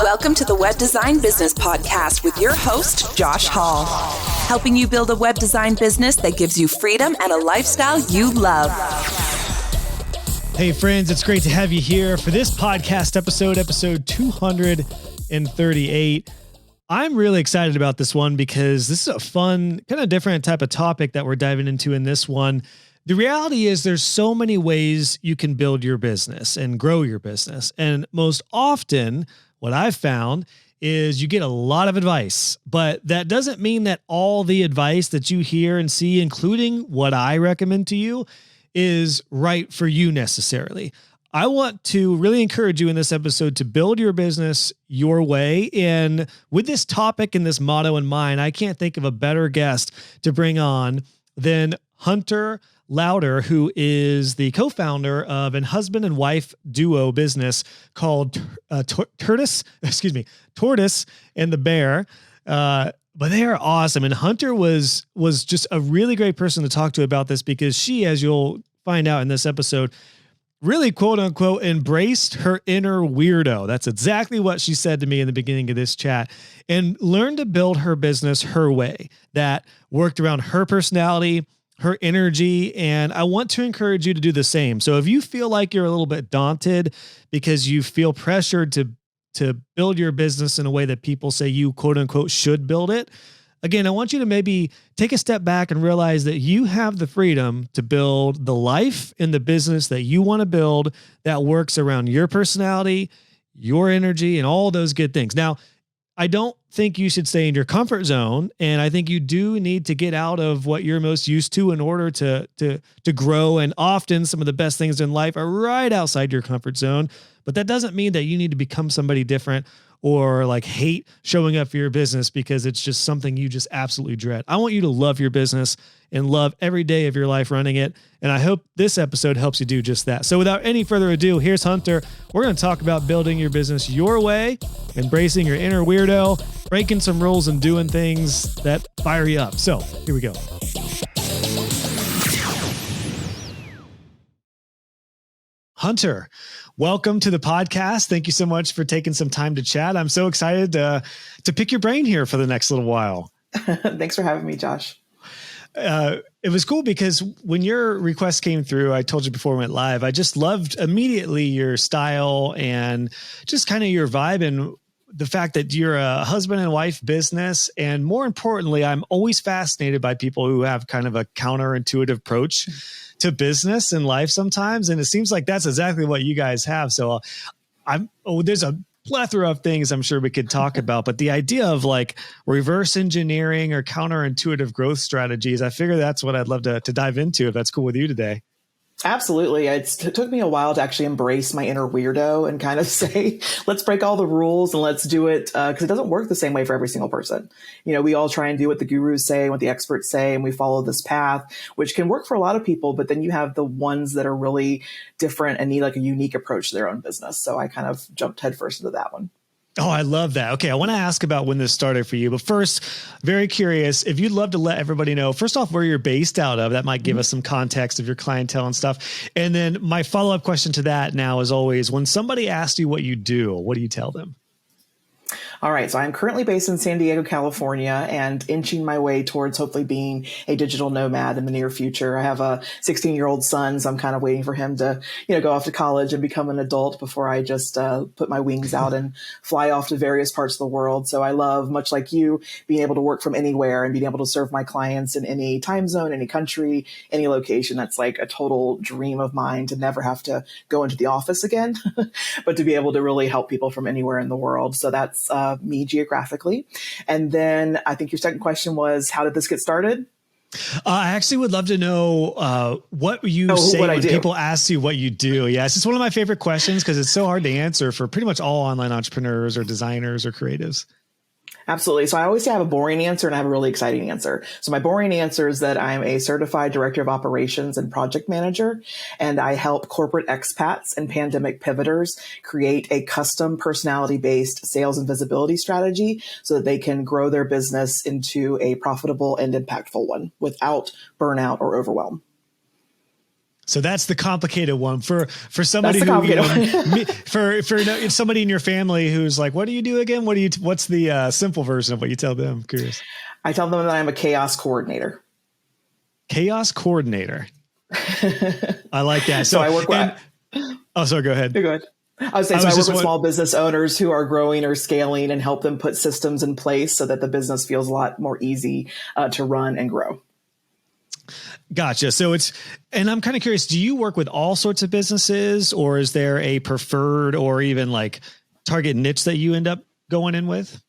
Welcome to the Web Design Business Podcast with your host, Josh Hall, helping you build a web design business that gives you freedom and a lifestyle you love. Hey friends, it's great to have you here for this podcast episode 238. I'm really excited about this one because this is a fun, kind of different type of topic that we're diving into in this one. The reality is there's so many ways you can build your business and grow your business. And most often, what I've found is you get a lot of advice, but that doesn't mean that all the advice that you hear and see, including what I recommend to you, is right for you necessarily. I want to really encourage you in this episode to build your business your way. And with this topic and this motto in mind, I can't think of a better guest to bring on than Hunter Lowder, who is the co-founder of a husband and wife duo business called Tortoise and the Bear. But they are awesome. And Hunter was just a really great person to talk to about this because she, as you'll find out in this episode, really quote unquote embraced her inner weirdo. That's exactly what she said to me in the beginning of this chat, and learned to build her business her way that worked around her personality, her energy. And I want to encourage you to do the same. So if you feel like you're a little bit daunted because you feel pressured to build your business in a way that people say you quote unquote should build it, again, I want you to maybe take a step back and realize that you have the freedom to build the life and the business that you want to build that works around your personality, your energy, and all those good things. Now, I don't think you should stay in your comfort zone. And I think you do need to get out of what you're most used to in order to grow. And often some of the best things in life are right outside your comfort zone. But that doesn't mean that you need to become somebody different or like hate showing up for your business because it's just something you just absolutely dread. I want you to love your business and love every day of your life running it. And I hope this episode helps you do just that. So without any further ado, here's Hunter. We're going to talk about building your business your way, embracing your inner weirdo, breaking some rules and doing things that fire you up. So here we go. Hunter, welcome to the podcast. Thank you so much for taking some time to chat. I'm so excited to pick your brain here for the next little while. Thanks for having me, Josh. It was cool because when your request came through, I told you before we went live, I just loved immediately your style and just kind of your vibe and the fact that you're a husband and wife business. And more importantly, I'm always fascinated by people who have kind of a counterintuitive approach to business and life sometimes. And it seems like that's exactly what you guys have. So there's a plethora of things I'm sure we could talk about, but the idea of like reverse engineering or counterintuitive growth strategies, I figure that's what I'd love to dive into if that's cool with you today. Absolutely. It took me a while to actually embrace my inner weirdo and kind of say, let's break all the rules and let's do it because it doesn't work the same way for every single person. You know, we all try and do what the gurus say, what the experts say, and we follow this path, which can work for a lot of people. But then you have the ones that are really different and need like a unique approach to their own business. So I kind of jumped headfirst into that one. Oh, I love that. Okay. I want to ask about when this started for you, but first, very curious if you'd love to let everybody know, first off, where you're based out of, that might give us some context of your clientele and stuff. And then my follow-up question to that now is always, when somebody asks you what you do, what do you tell them? All right. So I'm currently based in San Diego, California, and inching my way towards hopefully being a digital nomad in the near future. I have a 16-year-old son, so I'm kind of waiting for him to, go off to college and become an adult before I just put my wings out and fly off to various parts of the world. So I love, much like you, being able to work from anywhere and being able to serve my clients in any time zone, any country, any location. That's like a total dream of mine, to never have to go into the office again, but to be able to really help people from anywhere in the world. So that's me geographically. And then I think your second question was, how did this get started? I actually would love to know what you say when people ask you what you do. Yeah, it's just one of my favorite questions because it's so hard to answer for pretty much all online entrepreneurs or designers or creatives. Absolutely. So I always say I have a boring answer and I have a really exciting answer. So my boring answer is that I'm a certified director of operations and project manager, and I help corporate expats and pandemic pivoters create a custom personality-based sales and visibility strategy so that they can grow their business into a profitable and impactful one without burnout or overwhelm. So that's the complicated one for somebody who, for somebody in your family who's like, what do you do again? What's the simple version of what you tell them? I'm curious. I tell them that I'm a chaos coordinator. Chaos coordinator. I like that. So I work with, sorry, go ahead. Go ahead. I was saying, I work with small business owners who are growing or scaling and help them put systems in place so that the business feels a lot more easy to run and grow. Gotcha. So and I'm kind of curious, do you work with all sorts of businesses, or is there a preferred or even like target niche that you end up going in with?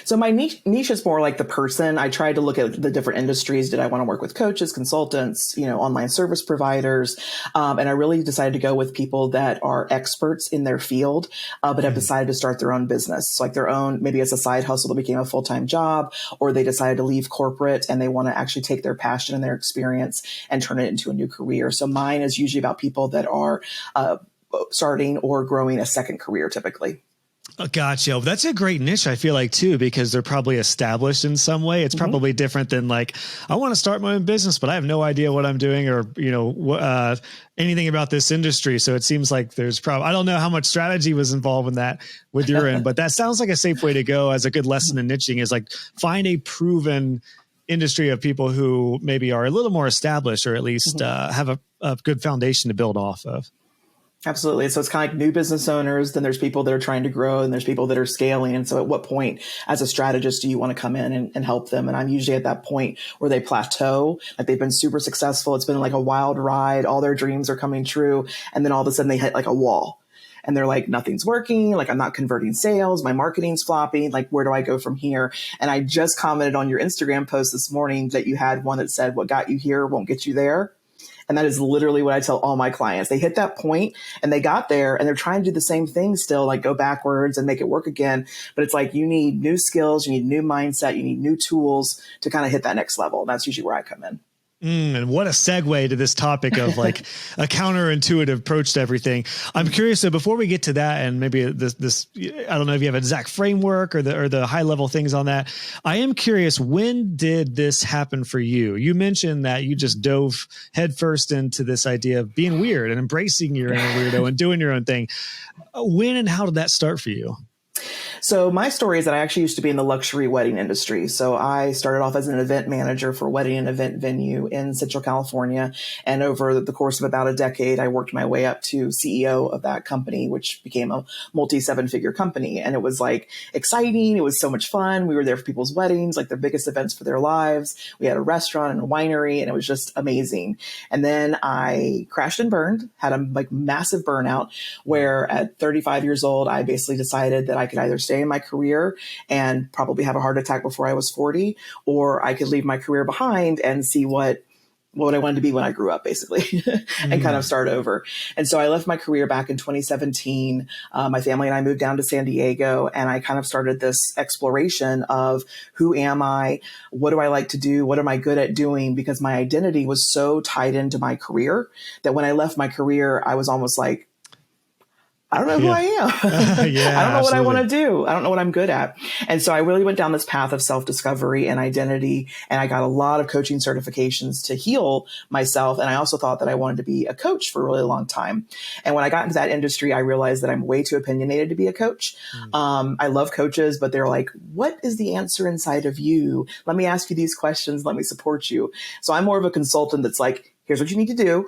So my niche is more like the person. I tried to look at the different industries. Did I want to work with coaches, consultants, online service providers? And I really decided to go with people that are experts in their field, but have decided to start their own business. So like their own, maybe it's a side hustle that became a full-time job, or they decided to leave corporate and they want to actually take their passion and their experience and turn it into a new career. So mine is usually about people that are starting or growing a second career typically. Gotcha. That's a great niche, I feel like, too, because they're probably established in some way. It's probably different than like, I want to start my own business, but I have no idea what I'm doing or, anything about this industry. So it seems like there's probably, I don't know how much strategy was involved in that with your end, but that sounds like a safe way to go as a good lesson in niching is like find a proven industry of people who maybe are a little more established or at least have a good foundation to build off of. Absolutely. So it's kind of like new business owners. Then there's people that are trying to grow and there's people that are scaling. And so at what point as a strategist do you want to come in and help them? And I'm usually at that point where they plateau, like they've been super successful. It's been like a wild ride. All their dreams are coming true. And then all of a sudden they hit like a wall and they're like, nothing's working. Like I'm not converting sales. My marketing's flopping. Like, where do I go from here? And I just commented on your Instagram post this morning that you had one that said, what got you here won't get you there. And that is literally what I tell all my clients. They hit that point and they got there and they're trying to do the same thing still, like go backwards and make it work again. But it's like you need new skills, you need new mindset, you need new tools to kind of hit that next level. That's usually where I come in. And what a segue to this topic of like a counterintuitive approach to everything. I'm curious. So before we get to that, and maybe this, I don't know if you have an exact framework or the high level things on that. I am curious, when did this happen for you? You mentioned that you just dove headfirst into this idea of being weird and embracing your inner weirdo and doing your own thing. When and how did that start for you? So my story is that I actually used to be in the luxury wedding industry. So I started off as an event manager for a wedding and event venue in Central California. And over the course of about a decade, I worked my way up to CEO of that company, which became a multi-seven-figure company. And it was like exciting. It was so much fun. We were there for people's weddings, like their biggest events for their lives. We had a restaurant and a winery, and it was just amazing. And then I crashed and burned, had a like massive burnout where at 35 years old, I basically decided that I could either stay in my career and probably have a heart attack before I was 40, or I could leave my career behind and see what I wanted to be when I grew up, basically, and kind of start over. And so I left my career back in 2017. My family and I moved down to San Diego, and I kind of started this exploration of who am I? What do I like to do? What am I good at doing? Because my identity was so tied into my career that when I left my career, I was almost like, I don't know who I am. I don't know what I want to do. I don't know what I'm good at. And so I really went down this path of self-discovery and identity. And I got a lot of coaching certifications to heal myself. And I also thought that I wanted to be a coach for a really long time. And when I got into that industry, I realized that I'm way too opinionated to be a coach. I love coaches, but they're like, what is the answer inside of you? Let me ask you these questions. Let me support you. So I'm more of a consultant that's like, here's what you need to do.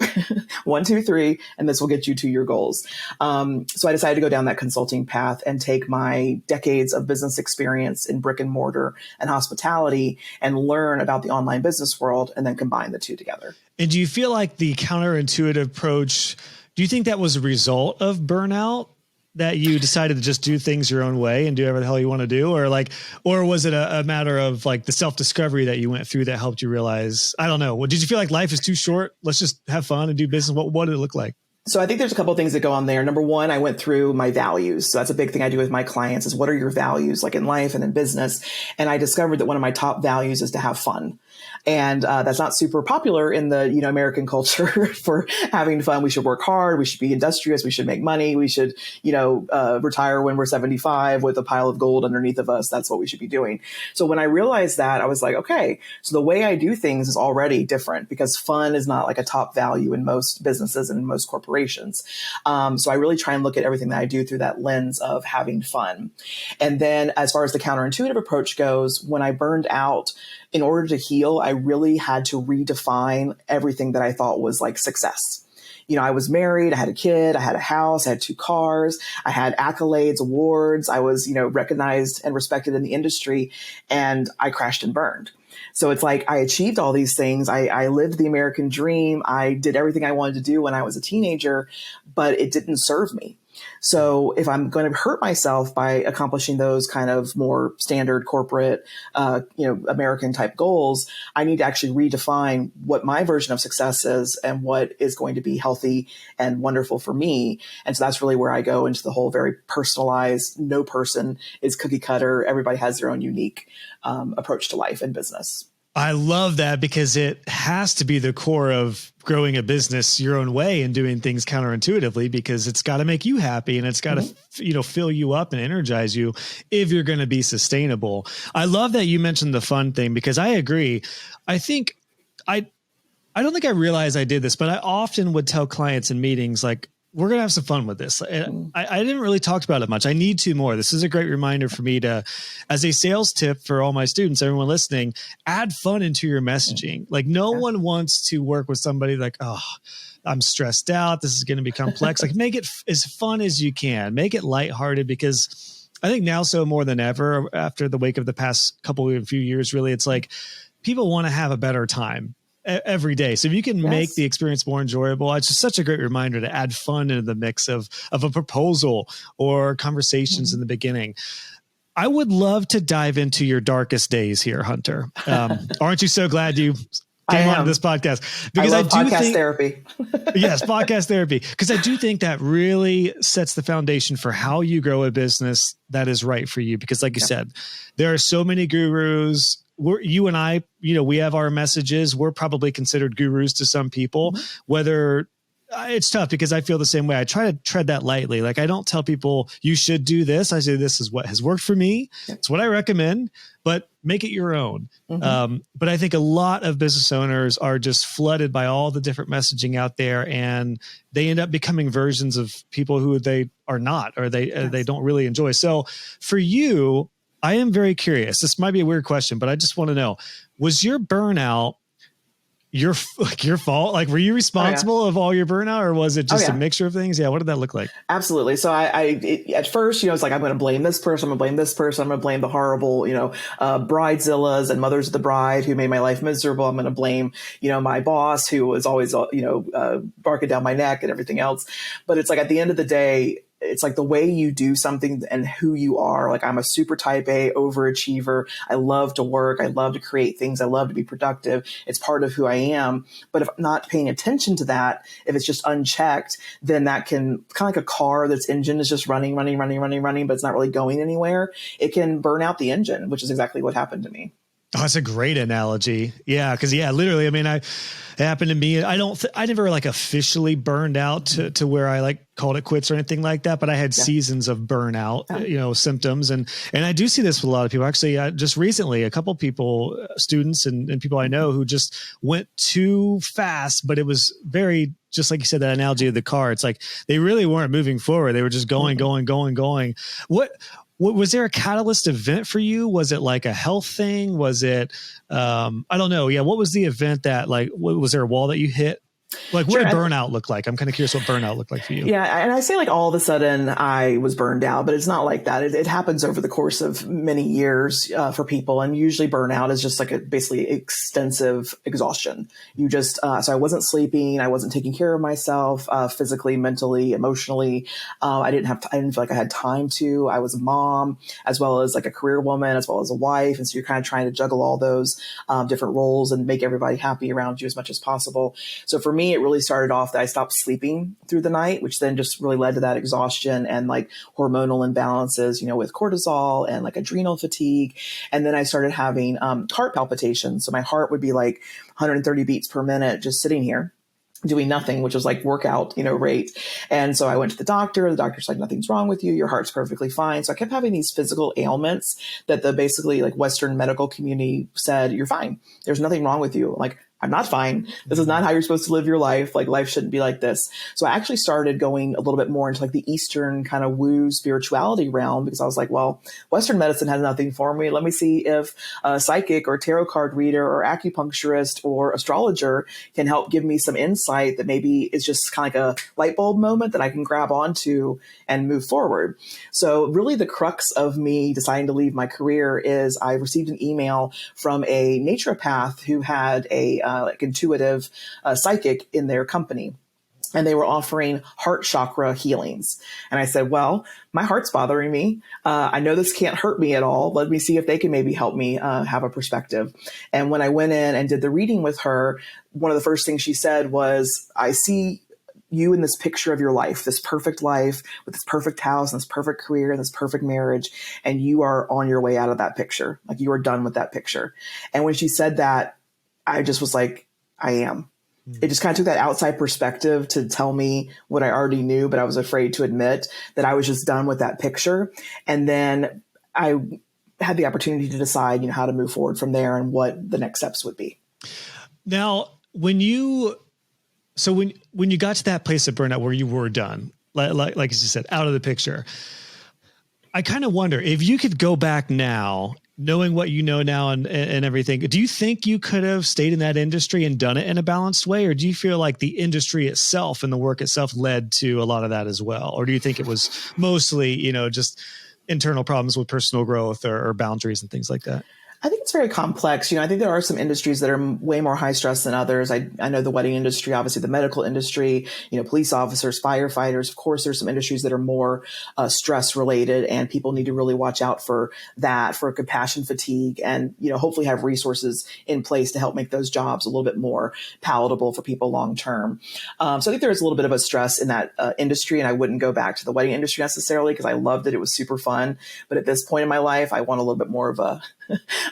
1, 2, 3, and this will get you to your goals. So I decided to go down that consulting path and take my decades of business experience in brick and mortar and hospitality and learn about the online business world and then combine the two together. And do you feel like the counterintuitive approach, do you think that was a result of burnout? That you decided to just do things your own way and do whatever the hell you want to do? Or was it a matter of like the self-discovery that you went through that helped you realize, I don't know. Well, did you feel like life is too short? Let's just have fun and do business. What did it look like? So I think there's a couple of things that go on there. Number one, I went through my values. So that's a big thing I do with my clients is what are your values like in life and in business? And I discovered that one of my top values is to have fun. And that's not super popular in the, American culture for having fun. We should work hard. We should be industrious. We should make money. We should, retire when we're 75 with a pile of gold underneath of us. That's what we should be doing. So when I realized that, I was like, okay, so the way I do things is already different because fun is not like a top value in most businesses and most corporations. So I really try and look at everything that I do through that lens of having fun. And then as far as the counterintuitive approach goes, when I burned out, in order to heal, I really had to redefine everything that I thought was like success. I was married, I had a kid, I had a house, I had 2 cars, I had accolades, awards. I was, recognized and respected in the industry, and I crashed and burned. So it's like I achieved all these things. I lived the American dream. I did everything I wanted to do when I was a teenager, but it didn't serve me. So if I'm going to hurt myself by accomplishing those kind of more standard corporate, American type goals, I need to actually redefine what my version of success is and what is going to be healthy and wonderful for me. And so that's really where I go into the whole very personalized, no person is cookie cutter. Everybody has their own unique approach to life and business. I love that because it has to be the core of growing a business your own way and doing things counterintuitively, because it's got to make you happy and it's got to, fill you up and energize you if you're going to be sustainable. I love that you mentioned the fun thing because I agree. I think I don't think I realized I did this, but I often would tell clients in meetings, like, we're going to have some fun with this. And I didn't really talk about it much. I need to more. This is a great reminder for me to, as a sales tip for all my students, everyone listening, add fun into your messaging. Like no one wants to work with somebody like, oh, I'm stressed out. This is going to be complex. Like make it as fun as you can. Make it lighthearted, because I think now so more than ever after the wake of the past few years, really, it's like people want to have a better time every day. So if you can make the experience more enjoyable, it's just such a great reminder to add fun into the mix of a proposal or conversations in the beginning. I would love to dive into your darkest days here, Hunter. Aren't you so glad you came on this podcast? Because I love podcast therapy. Yes, podcast therapy. Because I do think that really sets the foundation for how you grow a business that is right for you. Because like you said, there are so many gurus. You and I, we have our messages. We're probably considered gurus to some people, whether it's tough because I feel the same way. I try to tread that lightly. Like I don't tell people you should do this. I say, this is what has worked for me. It's what I recommend, but make it your own. But I think a lot of business owners are just flooded by all the different messaging out there, and they end up becoming versions of people who they are not, or they don't really enjoy. So for you, I am very curious. This might be a weird question, but I just want to know, was your burnout your fault? Like, were you responsible of all your burnout, or was it just a mixture of things? Yeah. What did that look like? Absolutely. So at first, it's like, I'm going to blame this person. I'm going to blame this person. I'm going to blame the horrible, bridezillas and mothers of the bride who made my life miserable. I'm going to blame, my boss who was always, barking down my neck and everything else. But it's like, at the end of the day, it's like the way you do something and who you are. Like I'm a super type A overachiever. I love to work. I love to create things. I love to be productive. It's part of who I am. But if I'm not paying attention to that, if it's just unchecked, then that can kind of like a car that's engine is just running, but it's not really going anywhere. It can burn out the engine, which is exactly what happened to me. Oh, that's a great analogy. Yeah. Cause literally, I mean, it happened to me. I never like officially burned out to where I like called it quits or anything like that, but I had seasons of burnout, symptoms. And I do see this with a lot of people. Actually, just recently, a couple people, students and people I know who just went too fast, but it was very, just like you said, that analogy of the car. It's like, they really weren't moving forward. They were just going. What was there a catalyst event for you? Was it like a health thing? Was it, I don't know. Yeah. What was the event that was there a wall that you hit? Like, what did burnout look like? I'm kind of curious what burnout looked like for you. Yeah. And I say like all of a sudden I was burned out, but it's not like that. It happens over the course of many years for people. And usually burnout is just like basically extensive exhaustion. You just, so I wasn't sleeping. I wasn't taking care of myself, physically, mentally, emotionally. I didn't feel like I had time to. I was a mom as well as like a career woman, as well as a wife. And so you're kind of trying to juggle all those different roles and make everybody happy around you as much as possible. So for me, it really started off that I stopped sleeping through the night, which then just really led to that exhaustion and like hormonal imbalances, with cortisol and like adrenal fatigue. And then I started having heart palpitations. So my heart would be like 130 beats per minute just sitting here doing nothing, which was like workout, rate. And so I went to the doctor. The doctor's like, nothing's wrong with you. Your heart's perfectly fine. So I kept having these physical ailments that the basically like Western medical community said, you're fine. There's nothing wrong with you. Like, I'm not fine. This is not how you're supposed to live your life. Like life shouldn't be like this. So I actually started going a little bit more into like the Eastern kind of woo spirituality realm because I was like, well, Western medicine has nothing for me. Let me see if a psychic or tarot card reader or acupuncturist or astrologer can help give me some insight that maybe is just kind of like a light bulb moment that I can grab onto and move forward. So really the crux of me deciding to leave my career is I received an email from a naturopath who had a like intuitive psychic in their company. And they were offering heart chakra healings. And I said, well, my heart's bothering me. I know this can't hurt me at all. Let me see if they can maybe help me have a perspective. And when I went in and did the reading with her, one of the first things she said was, I see you in this picture of your life, this perfect life with this perfect house and this perfect career and this perfect marriage. And you are on your way out of that picture. Like you are done with that picture. And when she said that, I just was like, I am. It just kind of took that outside perspective to tell me what I already knew, but I was afraid to admit that I was just done with that picture. And then I had the opportunity to decide, how to move forward from there and what the next steps would be. Now, when you got to that place of burnout where you were done, like you said, out of the picture, I kind of wonder if you could go back now, knowing what you know now and everything, do you think you could have stayed in that industry and done it in a balanced way? Or do you feel like the industry itself and the work itself led to a lot of that as well? Or do you think it was mostly, just internal problems with personal growth or boundaries and things like that? I think it's very complex. I think there are some industries that are way more high stress than others. I know the wedding industry, obviously the medical industry, police officers, firefighters. Of course, there's some industries that are more stress related, and people need to really watch out for that, for compassion fatigue, and hopefully have resources in place to help make those jobs a little bit more palatable for people long term. So I think there is a little bit of a stress in that industry, and I wouldn't go back to the wedding industry necessarily because I loved it. It was super fun. But at this point in my life, I want a little bit more of a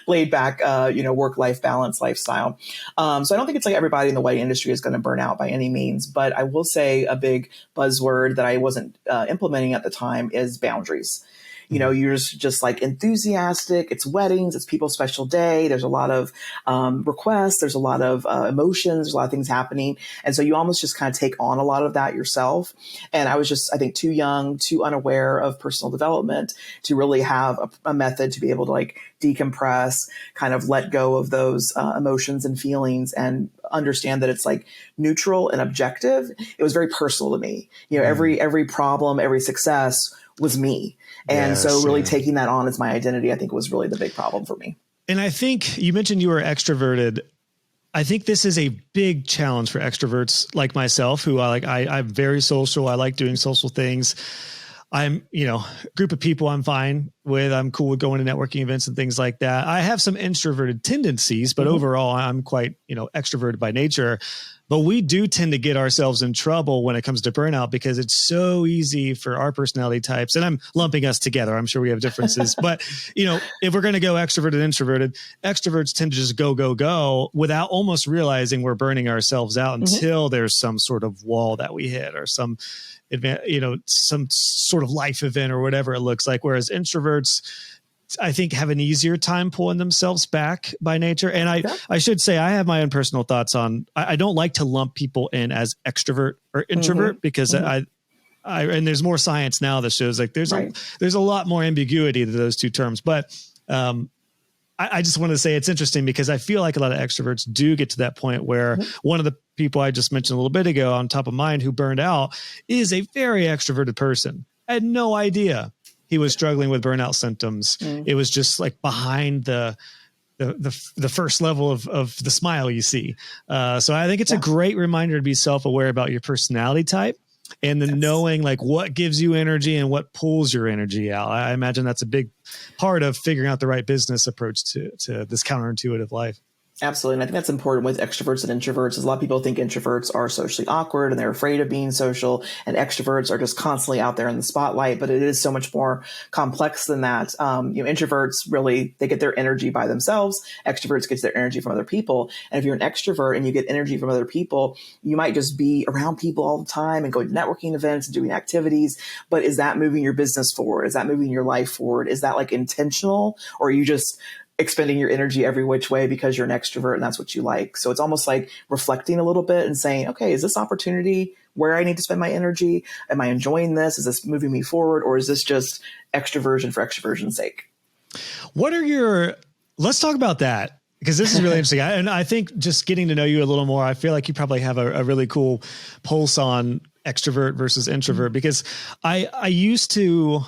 laid back, work-life balance lifestyle. So I don't think it's like everybody in the wedding industry is going to burn out by any means, but I will say a big buzzword that I wasn't implementing at the time is boundaries. You're just like enthusiastic. It's weddings. It's people's special day. There's a lot of requests. There's a lot of emotions. There's a lot of things happening. And so you almost just kind of take on a lot of that yourself. And I was just, I think, too young, too unaware of personal development to really have a method to be able to like decompress, kind of let go of those emotions and feelings and understand that it's like neutral and objective. It was very personal to me. Every problem, every success was me. And so really taking that on as my identity, I think was really the big problem for me. And I think you mentioned you were extroverted. I think this is a big challenge for extroverts like myself, who I'm very social. I like doing social things. I'm, group of people I'm fine with. I'm cool with going to networking events and things like that. I have some introverted tendencies, but overall I'm quite, extroverted by nature. But we do tend to get ourselves in trouble when it comes to burnout because it's so easy for our personality types. And I'm lumping us together. I'm sure we have differences, but if we're going to go extroverted and introverted, extroverts tend to just go without almost realizing we're burning ourselves out until there's some sort of wall that we hit or some some sort of life event or whatever it looks like. Whereas introverts, I think, have an easier time pulling themselves back by nature. And I should say I have my own personal thoughts on, I don't like to lump people in as extrovert or introvert because and there's more science now that shows like there's a lot more ambiguity to those two terms. But I just want to say it's interesting because I feel like a lot of extroverts do get to that point where one of the people I just mentioned a little bit ago on top of mind who burned out is a very extroverted person. I had no idea he was struggling with burnout symptoms. It was just like behind the first level of the smile you see. So I think it's a great reminder to be self-aware about your personality type and then knowing like what gives you energy and what pulls your energy out. I imagine that's a big part of figuring out the right business approach to this counterintuitive life. Absolutely. And I think that's important with extroverts and introverts. Is a lot of people think introverts are socially awkward and they're afraid of being social, and extroverts are just constantly out there in the spotlight. But it is so much more complex than that. Introverts really, they get their energy by themselves. Extroverts get their energy from other people. And if you're an extrovert and you get energy from other people, you might just be around people all the time and going to networking events and doing activities. But is that moving your business forward? Is that moving your life forward? Is that like intentional, or are you just expending your energy every which way because you're an extrovert and that's what you like? So it's almost like reflecting a little bit and saying, okay, is this opportunity where I need to spend my energy? Am I enjoying this? Is this moving me forward? Or is this just extroversion for extroversion's sake? Let's talk about that, because this is really interesting. And I think just getting to know you a little more, I feel like you probably have a really cool pulse on extrovert versus introvert, because I used to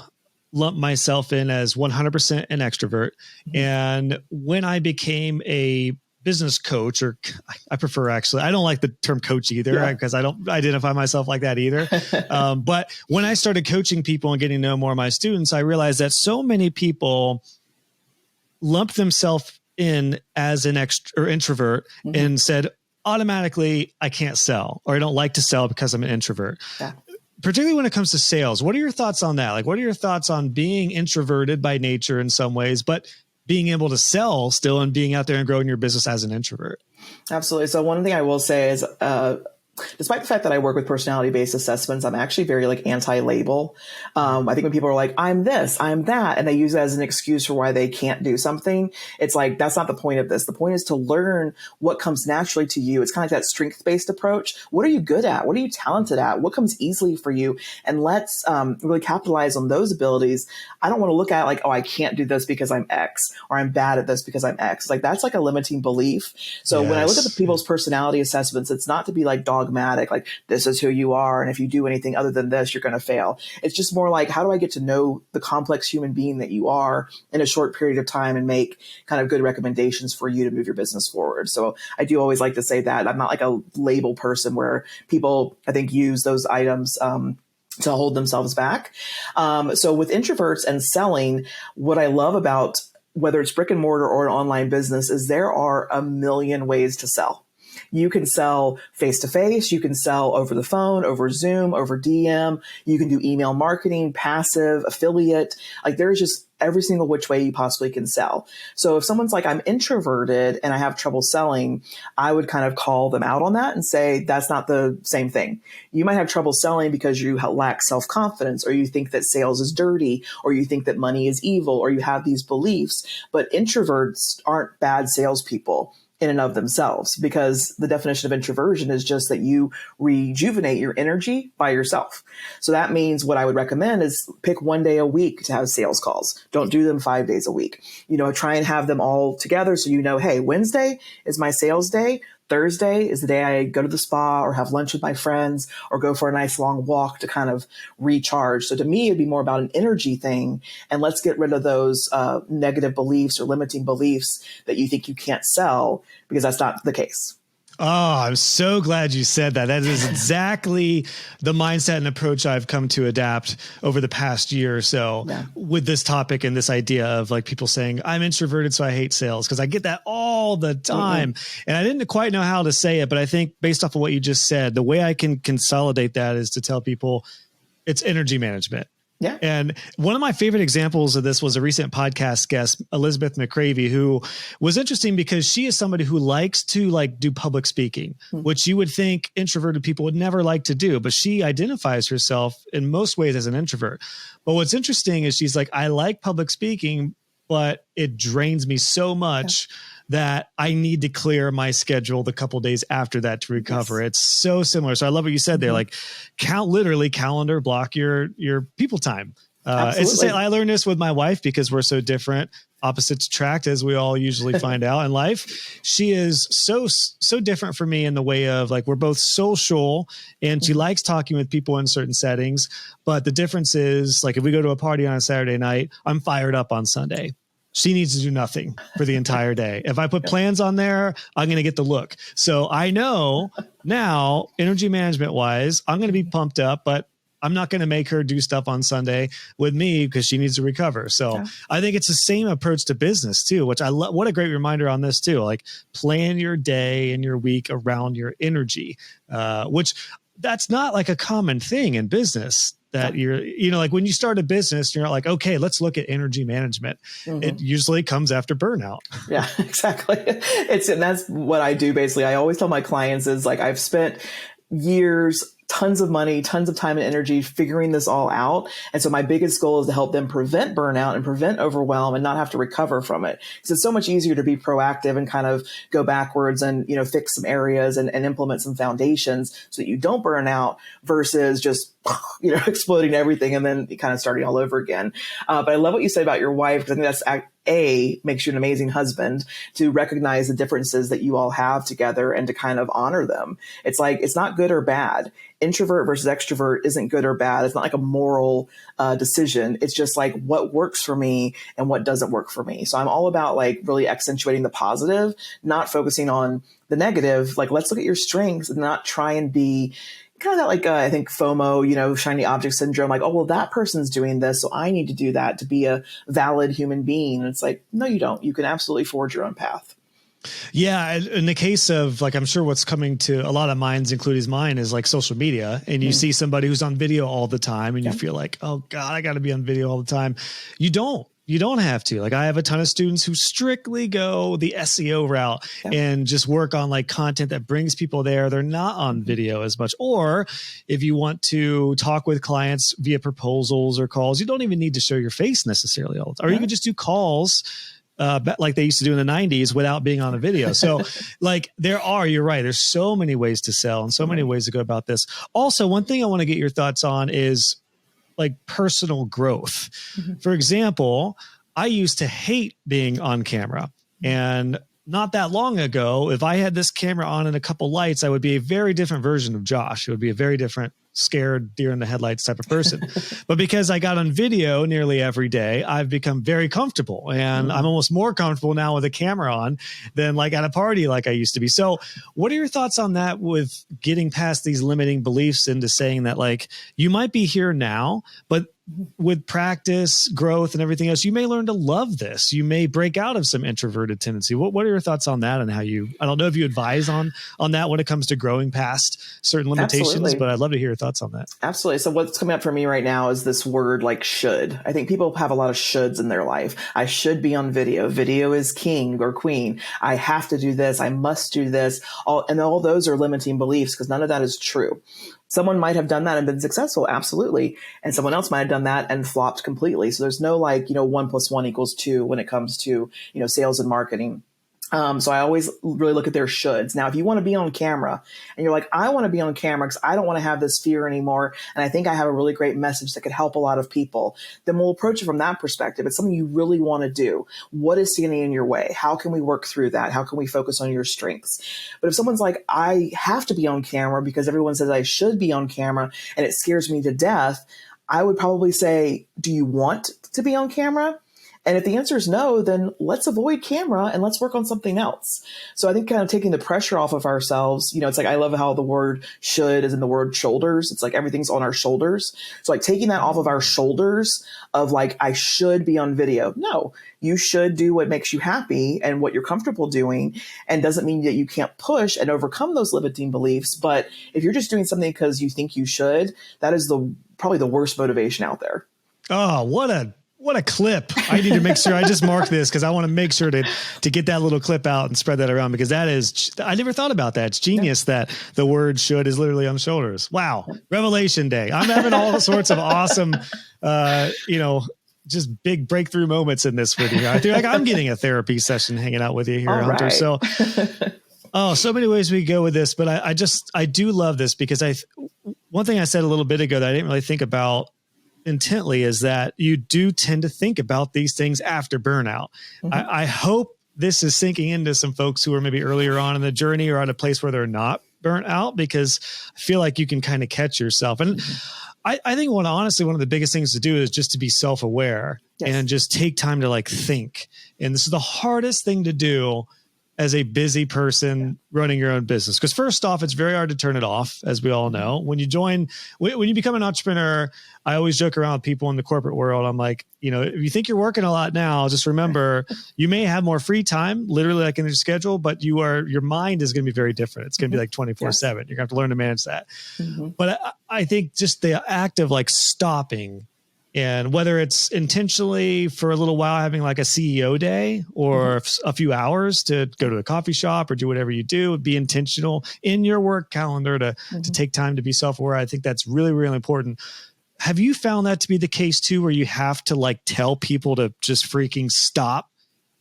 lump myself in as 100% an extrovert. And when I became a business coach, or I prefer, actually, I don't like the term coach either, because I don't identify myself like that either. But when I started coaching people and getting to know more of my students, I realized that so many people lump themselves in as an introvert and said, automatically, I can't sell, or I don't like to sell because I'm an introvert. Yeah. Particularly when it comes to sales. What are your thoughts on that? Like, what are your thoughts on being introverted by nature in some ways, but being able to sell still and being out there and growing your business as an introvert? Absolutely. So one thing I will say is, despite the fact that I work with personality-based assessments, I'm actually very anti-label. I think when people are like, I'm this, I'm that, and they use it as an excuse for why they can't do something, it's like, that's not the point of this. The point is to learn what comes naturally to you. It's kind of like that strength-based approach. What are you good at? What are you talented at? What comes easily for you? And let's really capitalize on those abilities. I don't want to look at like, oh, I can't do this because I'm X, or I'm bad at this because I'm X. Like, that's like a limiting belief. So when I look at the people's personality assessments, it's not to be like dogmatic, like this is who you are, and if you do anything other than this, you're going to fail. It's just more like, how do I get to know the complex human being that you are in a short period of time and make kind of good recommendations for you to move your business forward? So I do always like to say that I'm not like a label person where people, I think, use those items to hold themselves back. So with introverts and selling, what I love about whether it's brick and mortar or an online business is there are a million ways to sell. You can sell face-to-face. You can sell over the phone, over Zoom, over DM. You can do email marketing, passive, affiliate. Like, there's just every single which way you possibly can sell. So if someone's like, I'm introverted and I have trouble selling, I would kind of call them out on that and say, that's not the same thing. You might have trouble selling because you lack self-confidence, or you think that sales is dirty, or you think that money is evil, or you have these beliefs. But introverts aren't bad salespeople in and of themselves, because the definition of introversion is just that you rejuvenate your energy by yourself. So that means what I would recommend is pick one day a week to have sales calls. Don't do them 5 days a week. Try and have them all together. So, hey, Wednesday is my sales day. Thursday is the day I go to the spa or have lunch with my friends or go for a nice long walk to kind of recharge. So to me, it'd be more about an energy thing. And let's get rid of those negative beliefs or limiting beliefs that you think you can't sell, because that's not the case. Oh, I'm so glad you said that. That is exactly the mindset and approach I've come to adapt over the past year or so with this topic and this idea of like people saying, I'm introverted, so I hate sales, because I get that all the time. And I didn't quite know how to say it, but I think based off of what you just said, the way I can consolidate that is to tell people it's energy management. Yeah. And one of my favorite examples of this was a recent podcast guest, Elizabeth McCravey, who was interesting because she is somebody who likes to do public speaking, which you would think introverted people would never like to do, but she identifies herself in most ways as an introvert. But what's interesting is she's like, I like public speaking, but it drains me so much that I need to clear my schedule the couple days after that to recover. It's so similar. So I love what you said there. Like, literally calendar block your people time. It's the same. I learned this with my wife because we're so different, opposites attract, as we all usually find out in life. She is so different from me in the way of we're both social, and she likes talking with people in certain settings. But the difference is if we go to a party on a Saturday night, I'm fired up on Sunday. She needs to do nothing for the entire day. If I put plans on there, I'm going to get the look. So I know now, energy management wise, I'm going to be pumped up, but I'm not going to make her do stuff on Sunday with me because she needs to recover. So I think it's the same approach to business too, which I love. What a great reminder on this too. Like plan your day and your week around your energy, which that's not like a common thing in business. That you're, like when you start a business, you're not like, okay, let's look at energy management. It usually comes after burnout. Yeah, exactly. And that's what I do. Basically, I always tell my clients is like, I've spent years, tons of money, tons of time and energy figuring this all out. And so my biggest goal is to help them prevent burnout and prevent overwhelm and not have to recover from it. Because it's so much easier to be proactive and kind of go backwards and, fix some areas and implement some foundations so that you don't burn out versus just, exploding everything and then kind of starting all over again. But I love what you said about your wife, because I think that's makes you an amazing husband to recognize the differences that you all have together and to kind of honor them. It's like, it's not good or bad. Introvert versus extrovert isn't good or bad. It's not like a moral decision. It's just like what works for me and what doesn't work for me. So I'm all about like really accentuating the positive, not focusing on the negative. Like, let's look at your strengths and not try and be kind of that like, I think FOMO, shiny object syndrome, like, oh, well, that person's doing this, so I need to do that to be a valid human being. And it's like, no, you don't. You can absolutely forge your own path. Yeah. In the case of like, I'm sure what's coming to a lot of minds, including mine, is like social media. And you see somebody who's on video all the time and you feel like, oh God, I got to be on video all the time. You don't have to. Like, I have a ton of students who strictly go the SEO route and just work on like content that brings people there. They're not on video as much. Or if you want to talk with clients via proposals or calls, you don't even need to show your face necessarily all the time. Or you can just do calls like they used to do in the 90s without being on a video. So like you're right. There's so many ways to sell and so many ways to go about this. Also, one thing I want to get your thoughts on is like personal growth. For example, I used to hate being on camera, and not that long ago, if I had this camera on and a couple lights, I would be a very different version of Josh. It would be a very different scared deer in the headlights type of person. But because I got on video nearly every day, I've become very comfortable, and I'm almost more comfortable now with a camera on than like at a party like I used to be. So what are your thoughts on that with getting past these limiting beliefs into saying that like you might be here now, but with practice, growth, and everything else, you may learn to love this. You may break out of some introverted tendency. What are your thoughts on that, and how I don't know if you advise on that when it comes to growing past certain limitations, Absolutely. But I'd love to hear your thoughts on that. Absolutely. So what's coming up for me right now is this word like should. I think people have a lot of shoulds in their life. I should be on video. Video is king or queen. I have to do this. I must do this. All those are limiting beliefs, because none of that is true. Someone might have done that and been successful. Absolutely. And someone else might have done that and flopped completely. So there's no 1 + 1 = 2 when it comes to, sales and marketing. So I always really look at their shoulds. Now, if you want to be on camera and you're like, I want to be on camera because I don't want to have this fear anymore, and I think I have a really great message that could help a lot of people, then we'll approach it from that perspective. It's something you really want to do. What is standing in your way? How can we work through that? How can we focus on your strengths? But if someone's like, I have to be on camera because everyone says I should be on camera and it scares me to death, I would probably say, do you want to be on camera? And if the answer is no, then let's avoid camera and let's work on something else. So I think kind of taking the pressure off of ourselves, it's like, I love how the word should is in the word shoulders. It's like everything's on our shoulders. So like taking that off of our shoulders of like, I should be on video. No, you should do what makes you happy and what you're comfortable doing, and doesn't mean that you can't push and overcome those limiting beliefs. But if you're just doing something because you think you should, that is probably the worst motivation out there. Oh, what a clip. I need to make sure I just mark this, because I want to make sure to get that little clip out and spread that around, because I never thought about that. It's genius that the word should is literally on shoulders. Wow. Revelation day. I'm having all sorts of awesome, just big breakthrough moments in this with you. I feel like I'm getting a therapy session hanging out with you here, Hunter. Right. So, so many ways we go with this, but I do love this, because one thing I said a little bit ago that I didn't really think about intently is that you do tend to think about these things after burnout. I hope this is sinking into some folks who are maybe earlier on in the journey or at a place where they're not burnt out, because I feel like you can kind of catch yourself. And I think one of the biggest things to do is just to be self-aware and just take time to like think. And this is the hardest thing to do as a busy person running your own business? Because first off, it's very hard to turn it off, as we all know. When you become an entrepreneur, I always joke around with people in the corporate world. I'm like, if you think you're working a lot now, just remember you may have more free time, literally like in your schedule, but your mind is going to be very different. It's going to be like 24/7. You're going to have to learn to manage that. But I think just the act of like stopping, and whether it's intentionally for a little while having like a CEO day or a few hours to go to a coffee shop or do whatever you do, be intentional in your work calendar to take time to be self-aware. I think that's really, really important. Have you found that to be the case too, where you have to like tell people to just freaking stop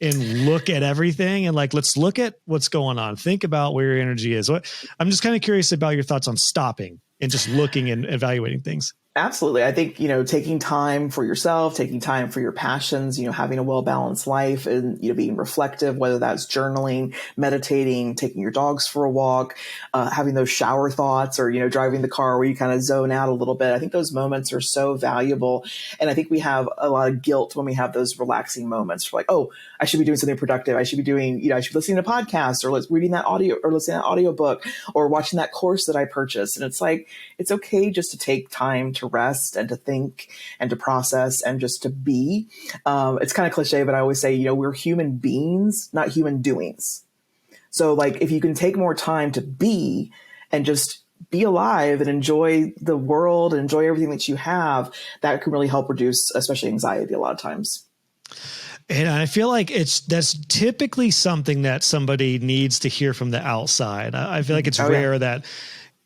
and look at everything and like, let's look at what's going on. Think about where your energy is. I'm just kind of curious about your thoughts on stopping and just looking and evaluating things. Absolutely. I think, taking time for yourself, taking time for your passions, having a well-balanced life and, being reflective, whether that's journaling, meditating, taking your dogs for a walk, having those shower thoughts or, driving the car where you kind of zone out a little bit. I think those moments are so valuable. And I think we have a lot of guilt when we have those relaxing moments. We're like, oh, I should be doing something productive. I should be doing, I should be listening to podcasts or reading that audio or listening to that audiobook or watching that course that I purchased. And it's like, it's okay just to take time to rest and to think and to process and just to be. It's kind of cliche, but I always say, we're human beings, not human doings. So like, if you can take more time to be and just be alive and enjoy the world and enjoy everything that you have, that can really help reduce, especially anxiety a lot of times. And I feel like that's typically something that somebody needs to hear from the outside. I feel like it's rare that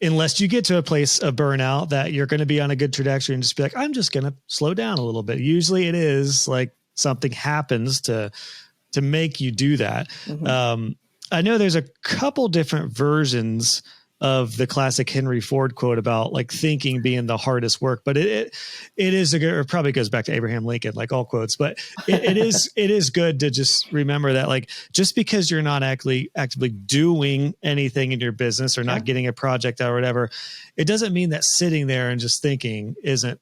unless you get to a place of burnout that you're going to be on a good trajectory and just be like, I'm just going to slow down a little bit. Usually it is like something happens to make you do that. I know there's a couple different versions of the classic Henry Ford quote about like thinking being the hardest work, but it is it probably goes back to Abraham Lincoln, like all quotes, but it is good to just remember that like, just because you're not actively doing anything in your business or not getting a project out or whatever, it doesn't mean that sitting there and just thinking isn't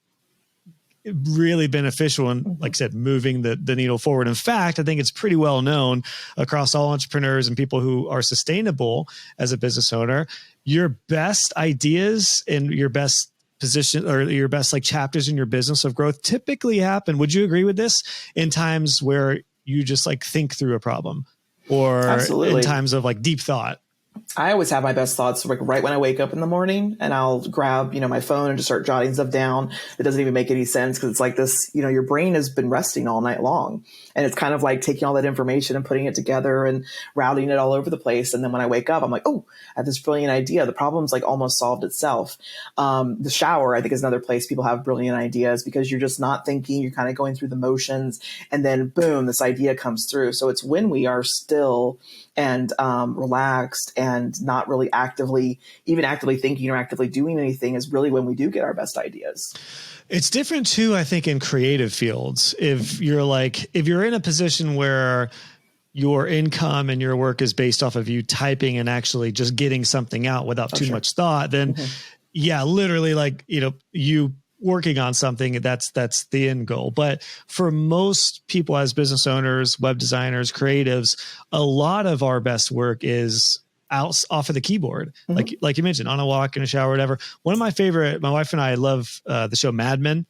really beneficial and like I said, moving the needle forward. In fact, I think it's pretty well known across all entrepreneurs and people who are sustainable as a business owner, your best ideas and your best position or your best like chapters in your business of growth typically happen. Would you agree with this? In times where you just like think through a problem or in times of like deep thought? I always have my best thoughts like right when I wake up in the morning, and I'll grab, my phone and just start jotting stuff down. It doesn't even make any sense because it's like this, your brain has been resting all night long, and it's kind of like taking all that information and putting it together and routing it all over the place. And then when I wake up, I'm like, oh, I have this brilliant idea. The problem's like almost solved itself. The shower, I think, is another place people have brilliant ideas because you're just not thinking, you're kind of going through the motions, and then boom, this idea comes through. So it's when we are still and relaxed and not really actively thinking or actively doing anything is really when we do get our best ideas. It's different too, I think, in creative fields. If you're in a position where your income and your work is based off of you typing and actually just getting something out without too much thought, then literally like, you working on something, that's the end goal. But for most people as business owners, web designers, creatives, a lot of our best work is out off of the keyboard. Like you mentioned, on a walk, in a shower, whatever. One of my favorite, my wife and I love the show Mad Men.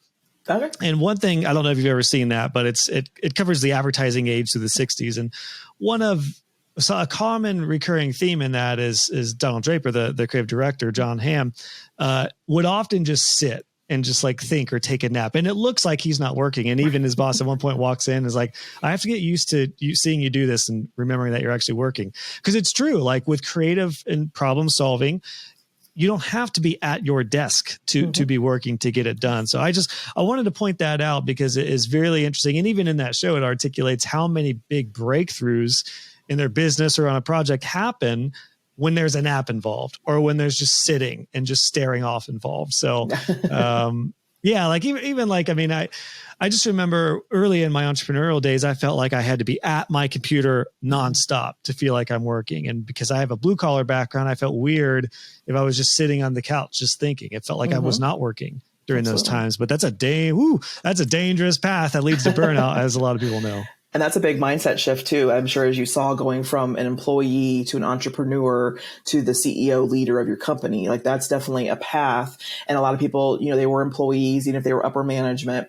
Okay. And one thing, I don't know if you've ever seen that, but it covers the advertising age through the 60s. And a common recurring theme in that is Donald Draper, the creative director, John Hamm, would often just sit and just like think or take a nap. And it looks like he's not working. And even his boss at one point walks in and is like, I have to get used to you seeing you do this and remembering that you're actually working. Because it's true, like with creative and problem solving, you don't have to be at your desk to be working to get it done. So I wanted to point that out because it is very interesting. And even in that show, it articulates how many big breakthroughs in their business or on a project happen when there's a nap involved or when there's just sitting and just staring off involved. So, like even like, I mean, I just remember early in my entrepreneurial days, I felt like I had to be at my computer nonstop to feel like I'm working. And because I have a blue collar background, I felt weird if I was just sitting on the couch, just thinking. It felt like I was not working during those times, but that's a dangerous path that leads to burnout, as a lot of people know. And that's a big mindset shift too. I'm sure, as you saw, going from an employee to an entrepreneur to the CEO leader of your company, like that's definitely a path. And a lot of people, they were employees, even if they were upper management,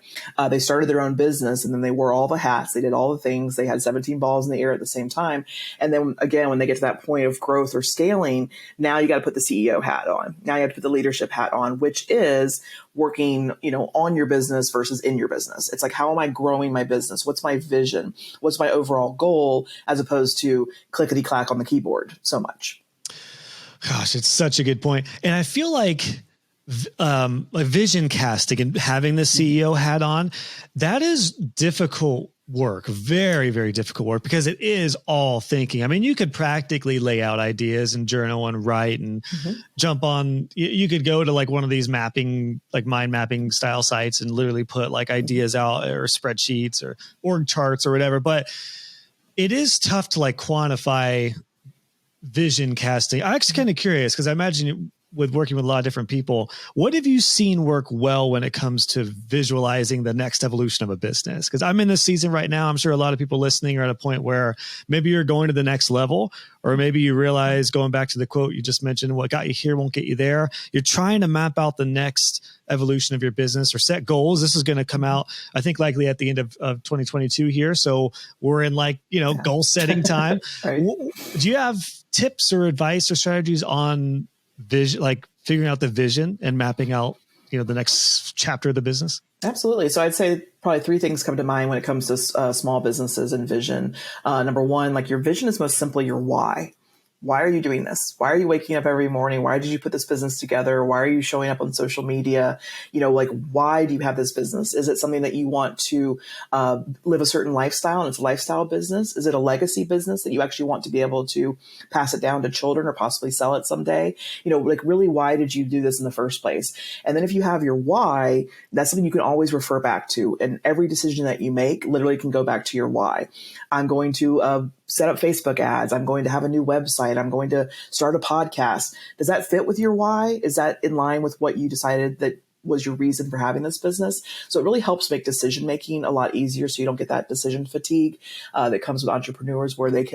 they started their own business and then they wore all the hats. They did all the things. They had 17 balls in the air at the same time. And then again, when they get to that point of growth or scaling, now you got to put the CEO hat on. Now you have to put the leadership hat on, which is working, on your business versus in your business. It's like, how am I growing my business? What's my vision? What's my overall goal, as opposed to clickety clack on the keyboard so much? Gosh, it's such a good point. And I feel like vision casting and having the CEO hat on, that is difficult work, very, very difficult work, because it is all thinking. I mean, you could practically lay out ideas and journal and write and jump on, you could go to like one of these mapping, like mind mapping style sites and literally put like ideas out or spreadsheets or org charts or whatever. But it is tough to like quantify vision casting. I'm actually kind of curious, because I imagine with working with a lot of different people, what have you seen work well when it comes to visualizing the next evolution of a business? Because I'm in this season right now. I'm sure a lot of people listening are at a point where maybe you're going to the next level, or maybe you realize, going back to the quote you just mentioned, what got you here won't get you there. You're trying to map out the next evolution of your business or set goals. This is going to come out, I think, likely at the end of 2022 here. So we're in goal setting time. Right. Do you have tips or advice or strategies on vision, like figuring out the vision and mapping out, the next chapter of the business? Absolutely. So I'd say probably three things come to mind when it comes to small businesses and vision. Number one, like your vision is most simply your why. Why are you doing this? Why are you waking up every morning? Why did you put this business together? Why are you showing up on social media? Why do you have this business? Is it something that you want to live a certain lifestyle and it's a lifestyle business? Is it a legacy business that you actually want to be able to pass it down to children or possibly sell it someday? Really, why did you do this in the first place? And then if you have your why, that's something you can always refer back to. And every decision that you make literally can go back to your why. I'm going to set up Facebook ads. I'm going to have a new website. I'm going to start a podcast. Does that fit with your why? Is that in line with what you decided that was your reason for having this business? So it really helps make decision making a lot easier, so you don't get that decision fatigue that comes with entrepreneurs, where they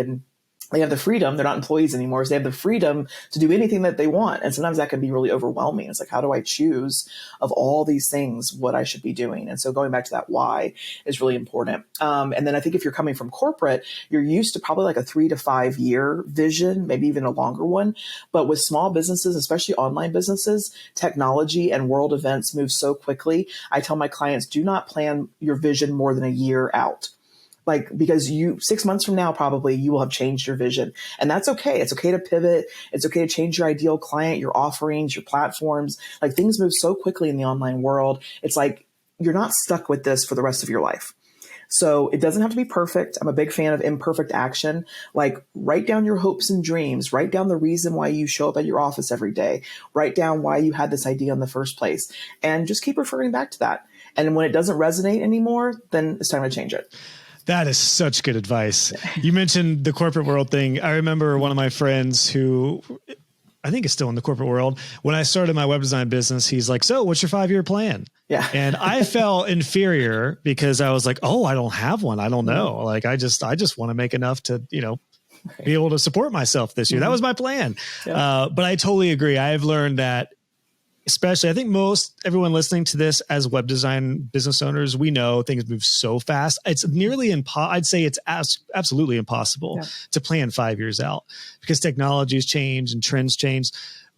have the freedom. They're not employees anymore. So they have the freedom to do anything that they want. And sometimes that can be really overwhelming. It's like, how do I choose of all these things what I should be doing? And so going back to that why is really important. And then I think if you're coming from corporate, you're used to probably like a 3 to 5 year vision, maybe even a longer one. But with small businesses, especially online businesses, technology and world events move so quickly. I tell my clients, do not plan your vision more than a year out. Because 6 months from now, probably you will have changed your vision, and that's okay. It's okay to pivot. It's okay to change your ideal client, your offerings, your platforms. Like, things move so quickly in the online world. It's like, you're not stuck with this for the rest of your life. So it doesn't have to be perfect. I'm a big fan of imperfect action. Like, write down your hopes and dreams, write down the reason why you show up at your office every day, write down why you had this idea in the first place, and just keep referring back to that. And when it doesn't resonate anymore, then it's time to change it. That is such good advice. You mentioned the corporate world thing. I remember one of my friends who I think is still in the corporate world. When I started my web design business, he's like, so what's your 5-year plan? Yeah. And I felt inferior because I was like, oh, I don't have one. I don't know. Like, I just want to make enough to, be able to support myself this year. That was my plan. Yeah. But I totally agree. I've learned that, especially, I think everyone listening to this as web design business owners, we know things move so fast. It's nearly I'd say it's absolutely impossible to plan 5 years out, because technologies change and trends change.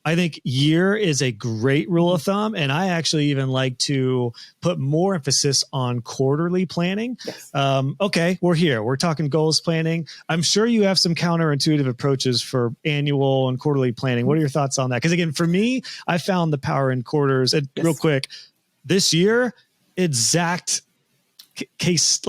I think year is a great rule of thumb. And I actually even like to put more emphasis on quarterly planning. Yes. Okay, we're here. We're talking goals planning. I'm sure you have some counterintuitive approaches for annual and quarterly planning. What are your thoughts on that? Because again, for me, I found the power in quarters. And real quick, this year, exact case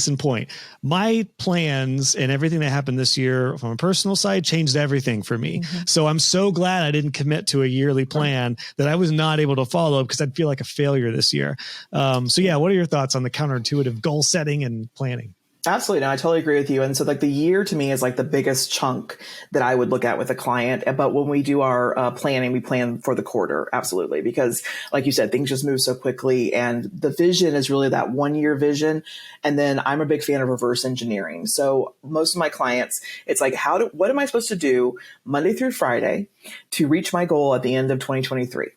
in point, my plans and everything that happened this year from a personal side changed everything for me. So I'm so glad I didn't commit to a yearly plan that I was not able to follow, because I'd feel like a failure this year. So yeah, what are your thoughts on the counterintuitive goal setting and planning? Absolutely. No, I totally agree with you. And so like the year to me is like the biggest chunk that I would look at with a client. But when we do our planning, we plan for the quarter. Absolutely. Because like you said, things just move so quickly, and the vision is really that 1 year vision. And then I'm a big fan of reverse engineering. So most of my clients, it's like, what am I supposed to do Monday through Friday to reach my goal at the end of 2023?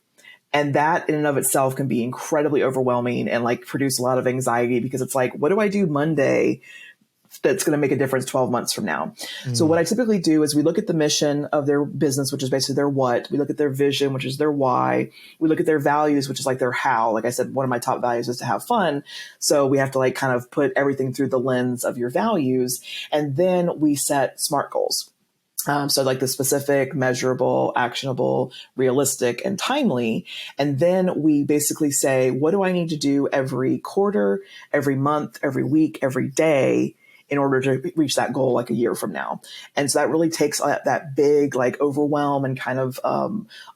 And that in and of itself can be incredibly overwhelming and like produce a lot of anxiety, because it's like, what do I do Monday that's going to make a difference 12 months from now? So what I typically do is we look at the mission of their business, which is basically their what. We look at their vision, which is their why. We look at their values, which is like their how. Like I said, one of my top values is to have fun. So we have to like kind of put everything through the lens of your values. And then we set SMART goals. So like the specific, measurable, actionable, realistic, and timely. And then we basically say, what do I need to do every quarter, every month, every week, every day in order to reach that goal like a year from now? And so that really takes that big like overwhelm and kind of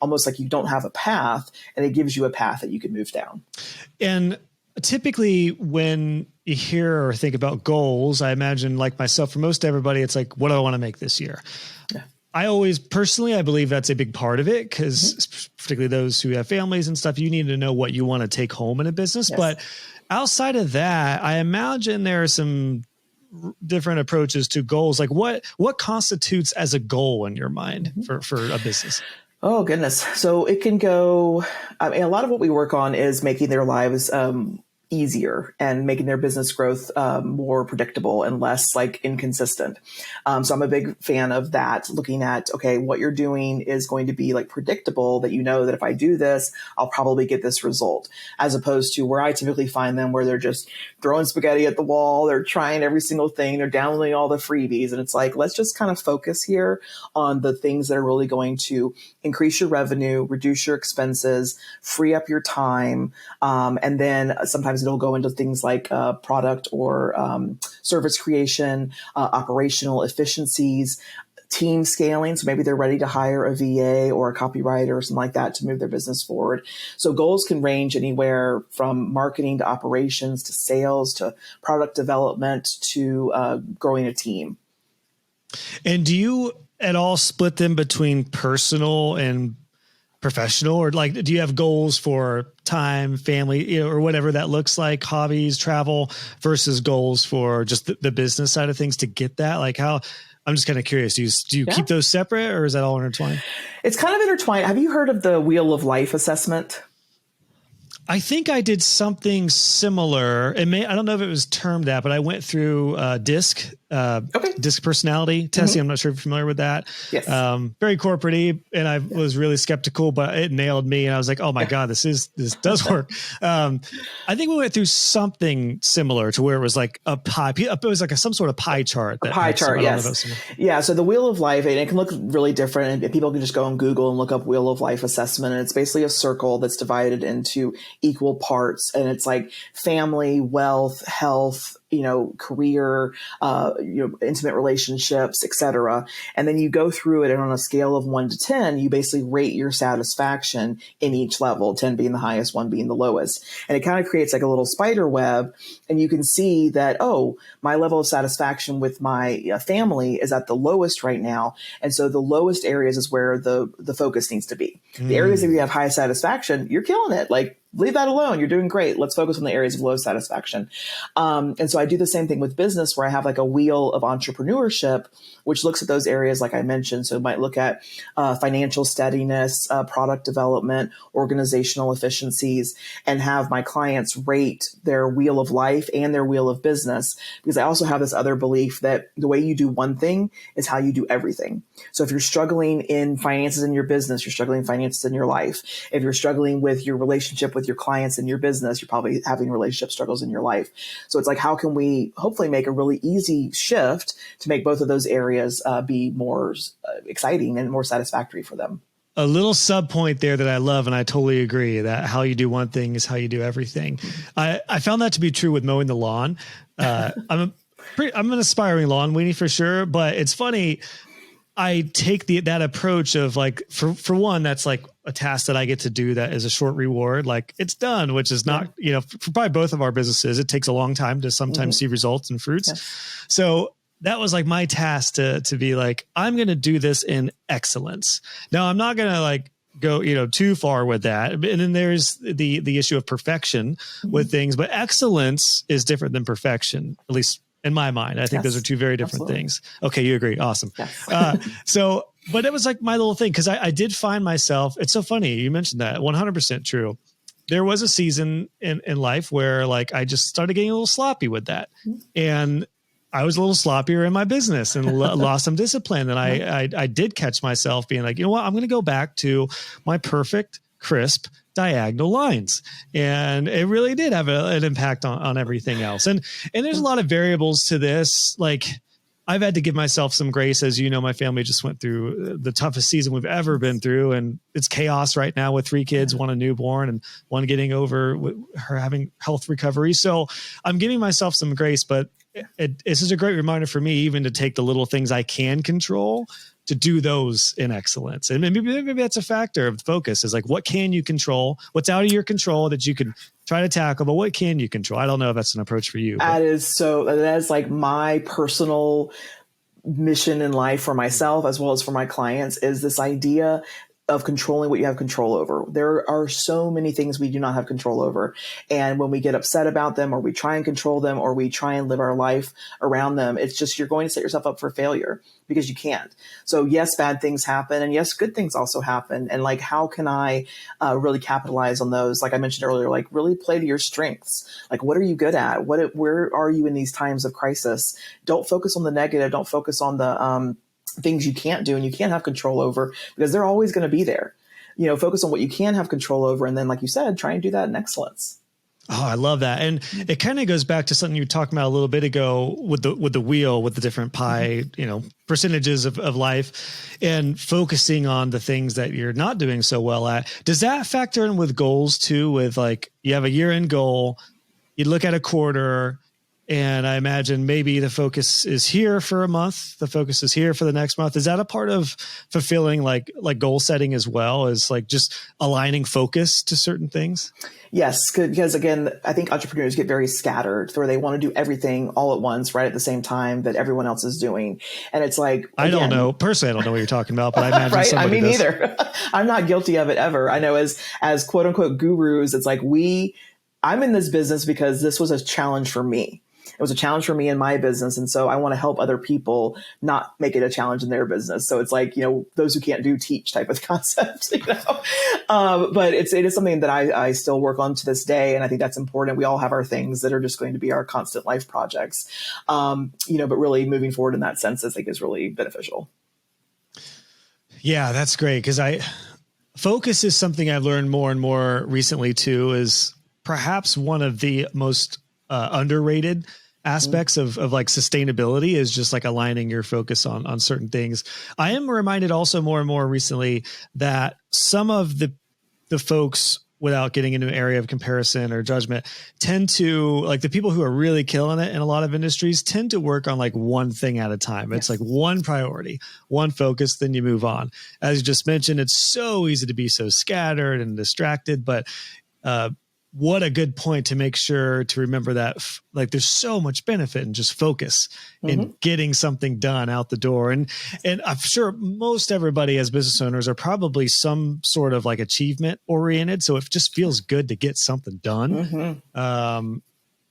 almost like you don't have a path, and it gives you a path that you can move down. And typically when you hear or think about goals, I imagine like myself, for most everybody, it's like, what do I want to make this year? Yeah. I believe that's a big part of it, because particularly those who have families and stuff, you need to know what you want to take home in a business. Yes. But outside of that, I imagine there are some different approaches to goals. Like what constitutes as a goal in your mind for a business? Oh, goodness. So it can go, I mean, a lot of what we work on is making their lives easier and making their business growth more predictable and less like inconsistent. So I'm a big fan of that, looking at, okay, what you're doing is going to be like predictable, that you know that if I do this, I'll probably get this result, as opposed to where I typically find them where they're just throwing spaghetti at the wall. They're trying every single thing. They're downloading all the freebies. And it's like, let's just kind of focus here on the things that are really going to increase your revenue, reduce your expenses, free up your time. And then sometimes it'll go into things like product or service creation, operational efficiencies, team scaling. So maybe they're ready to hire a VA or a copywriter or something like that to move their business forward. So goals can range anywhere from marketing to operations to sales to product development to growing a team. And do you at all split them between personal and professional, or like, do you have goals for time, family, or whatever that looks like, hobbies, travel, versus goals for just the business side of things to get that? Like how, I'm just kind of curious, do you keep those separate, or is that all intertwined? It's kind of intertwined. Have you heard of the Wheel of Life assessment? I think I did something similar. I don't know if it was termed that, but I went through DISC personality testing. I'm not sure if you're familiar with that. Yes. Very corporate-y, and I was really skeptical, but it nailed me. And I was like, oh my God, this does work. I think we went through something similar to where it was like it was like some sort of pie chart. Yes. Yeah. So the Wheel of Life, and it can look really different, and people can just go on Google and look up Wheel of Life assessment. And it's basically a circle that's divided into equal parts. And it's like family, wealth, health, career, intimate relationships, etc. And then you go through it, and on a scale of 1 to 10, you basically rate your satisfaction in each level, 10 being the highest, 1 being the lowest. And it kind of creates like a little spider web. And you can see that, oh, my level of satisfaction with my family is at the lowest right now. And so the lowest areas is where the focus needs to be. The areas that you have high satisfaction, you're killing it. Like, leave that alone. You're doing great. Let's focus on the areas of low satisfaction. And so I do the same thing with business, where I have like a wheel of entrepreneurship, which looks at those areas like I mentioned. So it might look at financial steadiness, product development, organizational efficiencies, and have my clients rate their wheel of life and their wheel of business. Because I also have this other belief that the way you do one thing is how you do everything. So if you're struggling in finances in your business, you're struggling in finances in your life. If you're struggling with your relationship with your clients in your business, you're probably having relationship struggles in your life. So it's like, how can we hopefully make a really easy shift to make both of those areas be more exciting and more satisfactory for them? A little sub point there that I love, and I totally agree, that how you do one thing is how you do everything. I found that to be true with mowing the lawn. I'm an aspiring lawn weenie for sure, but it's funny. I take that approach of like, for one, that's like, a task that I get to do that is a short reward, like it's done, which is not, for probably both of our businesses, it takes a long time to sometimes see results and fruits. Yes. So that was like my task to be like, I'm going to do this in excellence. Now I'm not going to like go, too far with that. And then there's the issue of perfection with things, but excellence is different than perfection, at least in my mind. I think those are two very different things. Okay. You agree. Awesome. Yes. But it was like my little thing. Cause I did find myself, it's so funny. You mentioned that 100% true. There was a season in life where like, I just started getting a little sloppy with that. And I was a little sloppier in my business and lost some discipline. And I did catch myself being like, you know what, I'm going to go back to my perfect, crisp, diagonal lines. And it really did have an impact on everything else. And there's a lot of variables to this. Like I've had to give myself some grace. As you know, my family just went through the toughest season we've ever been through. And it's chaos right now with 3 kids, one a newborn and one getting over her having health recovery. So I'm giving myself some grace, but this is a great reminder for me, even to take the little things I can control, to do those in excellence. And maybe that's a factor of focus, is like, what can you control? What's out of your control that you can try to tackle, but what can you control? I don't know if that's an approach for you. That is like my personal mission in life for myself, as well as for my clients, is this idea of controlling what you have control over. There are so many things we do not have control over. And when we get upset about them, or we try and control them, or we try and live our life around them, it's just, you're going to set yourself up for failure because you can't. So yes, bad things happen. And yes, good things also happen. And like, how can I really capitalize on those? Like I mentioned earlier, like really play to your strengths. Like, what are you good at? Where are you in these times of crisis? Don't focus on the negative. Don't focus on the, things you can't do and you can't have control over, because they're always going to be there. Focus on what you can have control over. And then, like you said, try and do that in excellence. Oh, I love that. And it kind of goes back to something you were talking about a little bit ago with the wheel, with the different pie, percentages of life, and focusing on the things that you're not doing so well at. Does that factor in with goals too? With like, you have a year-end goal, you look at a quarter, and I imagine maybe the focus is here for a month, the focus is here for the next month. Is that a part of fulfilling like goal setting as well, as like just aligning focus to certain things? Yes, because again, I think entrepreneurs get very scattered, where they want to do everything all at once, right at the same time that everyone else is doing. And it's like, again, I don't know. Personally, I don't know what you're talking about, but I imagine right? somebody does. Neither. I'm not guilty of it ever. I know as quote unquote gurus, it's like I'm in this business because this was a challenge for me. It was a challenge for me in my business. And so I want to help other people not make it a challenge in their business. So it's like, those who can't do teach type of concept, but it is something that I still work on to this day. And I think that's important. We all have our things that are just going to be our constant life projects. But really moving forward in that sense, I think is really beneficial. Yeah, that's great. Cause focus is something I've learned more and more recently too, is perhaps one of the most underrated aspects of like sustainability, is just like aligning your focus on certain things. I am reminded also more and more recently that some of the folks, without getting into an area of comparison or judgment, tend to, like, the people who are really killing it in a lot of industries tend to work on like one thing at a time. It's like one priority, one focus, then you move on. As you just mentioned, it's so easy to be so scattered and distracted, but what a good point to make sure to remember that, like, there's so much benefit in just focus in getting something done out the door. And I'm sure most everybody as business owners are probably some sort of like achievement oriented. So it just feels good to get something done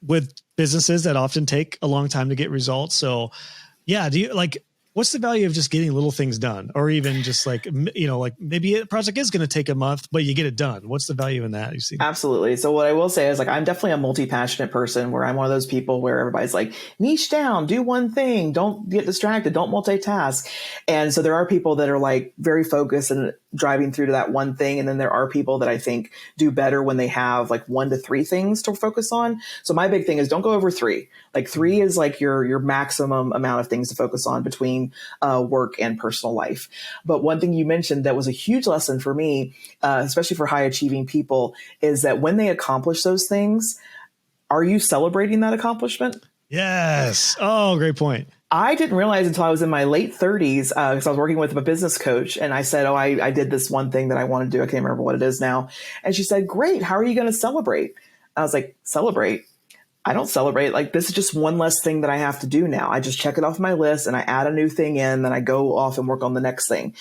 with businesses that often take a long time to get results. So yeah, what's the value of just getting little things done, or even just like, like maybe a project is going to take a month, but you get it done. What's the value in that? You see? Absolutely. So what I will say is, like, I'm definitely a multi-passionate person, where I'm one of those people where everybody's like, niche down, do one thing, don't get distracted, don't multitask. And so there are people that are like very focused and driving through to that one thing. And then there are people that I think do better when they have like 1 to 3 things to focus on. So my big thing is, don't go over 3. Like 3 is like your maximum amount of things to focus on between work and personal life. But one thing you mentioned that was a huge lesson for me, especially for high achieving people, is that when they accomplish those things, are you celebrating that accomplishment? Yes. Oh, great point. I didn't realize until I was in my late 30s, because I was working with a business coach, and I said, I did this one thing that I want to do. I can't remember what it is now. And she said, great. How are you going to celebrate? I was like, celebrate? I don't celebrate. Like, this is just one less thing that I have to do now. I just check it off my list and I add a new thing in, then I go off and work on the next thing.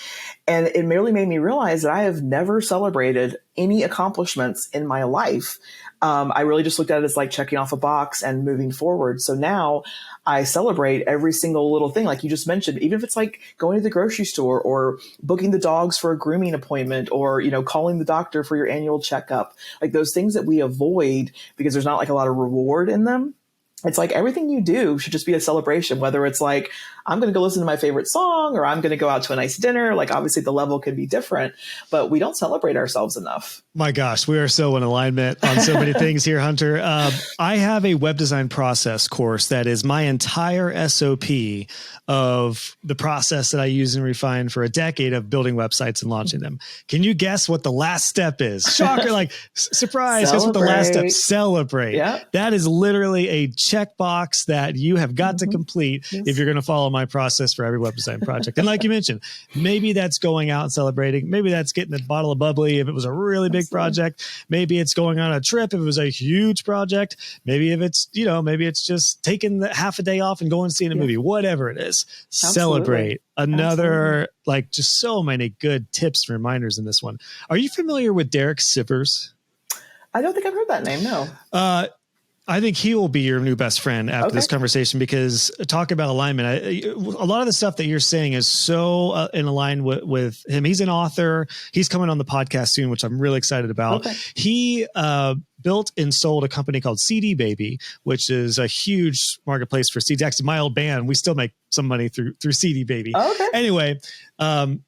And it merely made me realize that I have never celebrated any accomplishments in my life. I really just looked at it as like checking off a box and moving forward. So now I celebrate every single little thing. Like you just mentioned, even if it's like going to the grocery store or booking the dogs for a grooming appointment or, calling the doctor for your annual checkup, like those things that we avoid because there's not like a lot of reward in them. It's like everything you do should just be a celebration, whether it's like, I'm going to go listen to my favorite song or I'm going to go out to a nice dinner. Like obviously the level can be different, but we don't celebrate ourselves enough. My gosh, we are so in alignment on so many things here, Hunter. I have a web design process course that is my entire SOP of the process that I use and refine for a decade of building websites and launching them. Can you guess what the last step is? Shocker, like surprise. Guess what the last step? Celebrate. Yeah. That is literally a checkbox that you have got to complete if you're going to follow my process for every web design project. And like you mentioned, maybe that's going out and celebrating. Maybe that's getting a bottle of bubbly if it was a really big project. Maybe it's going on a trip if it was a huge project. Maybe if it's, maybe it's just taking half a day off and going and seeing a movie, whatever it is. Celebrate. Another, like just so many good tips and reminders in this one. Are you familiar with Derek Sivers? I don't think I've heard that name. No. I think he will be your new best friend after this conversation, because talk about alignment. A lot of the stuff that you're saying is so in line with him. He's an author. He's coming on the podcast soon, which I'm really excited about. Okay. He built and sold a company called CD Baby, which is a huge marketplace for CDs. Actually, my old band, we still make some money through CD Baby. Oh, okay. Anyway,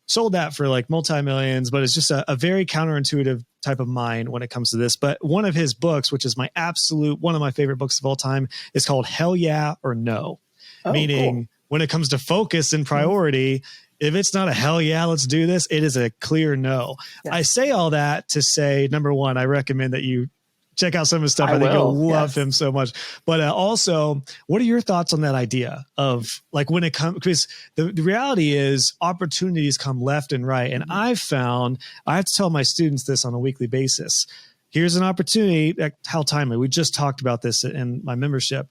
sold that for like multi-millions, but it's just a very counterintuitive type of mind when it comes to this. But one of his books, which is one of my favorite books of all time, is called Hell Yeah or No. Meaning when it comes to focus and priority, if it's not a hell yeah, let's do this, it is a clear no. Yeah. I say all that to say, number one, I recommend that you check out some of his stuff. I think you'll love him so much. But also, what are your thoughts on that idea of like when it comes, because the reality is opportunities come left and right. And I've found, I have to tell my students this on a weekly basis. Here's an opportunity. Like, how timely. We just talked about this in my membership.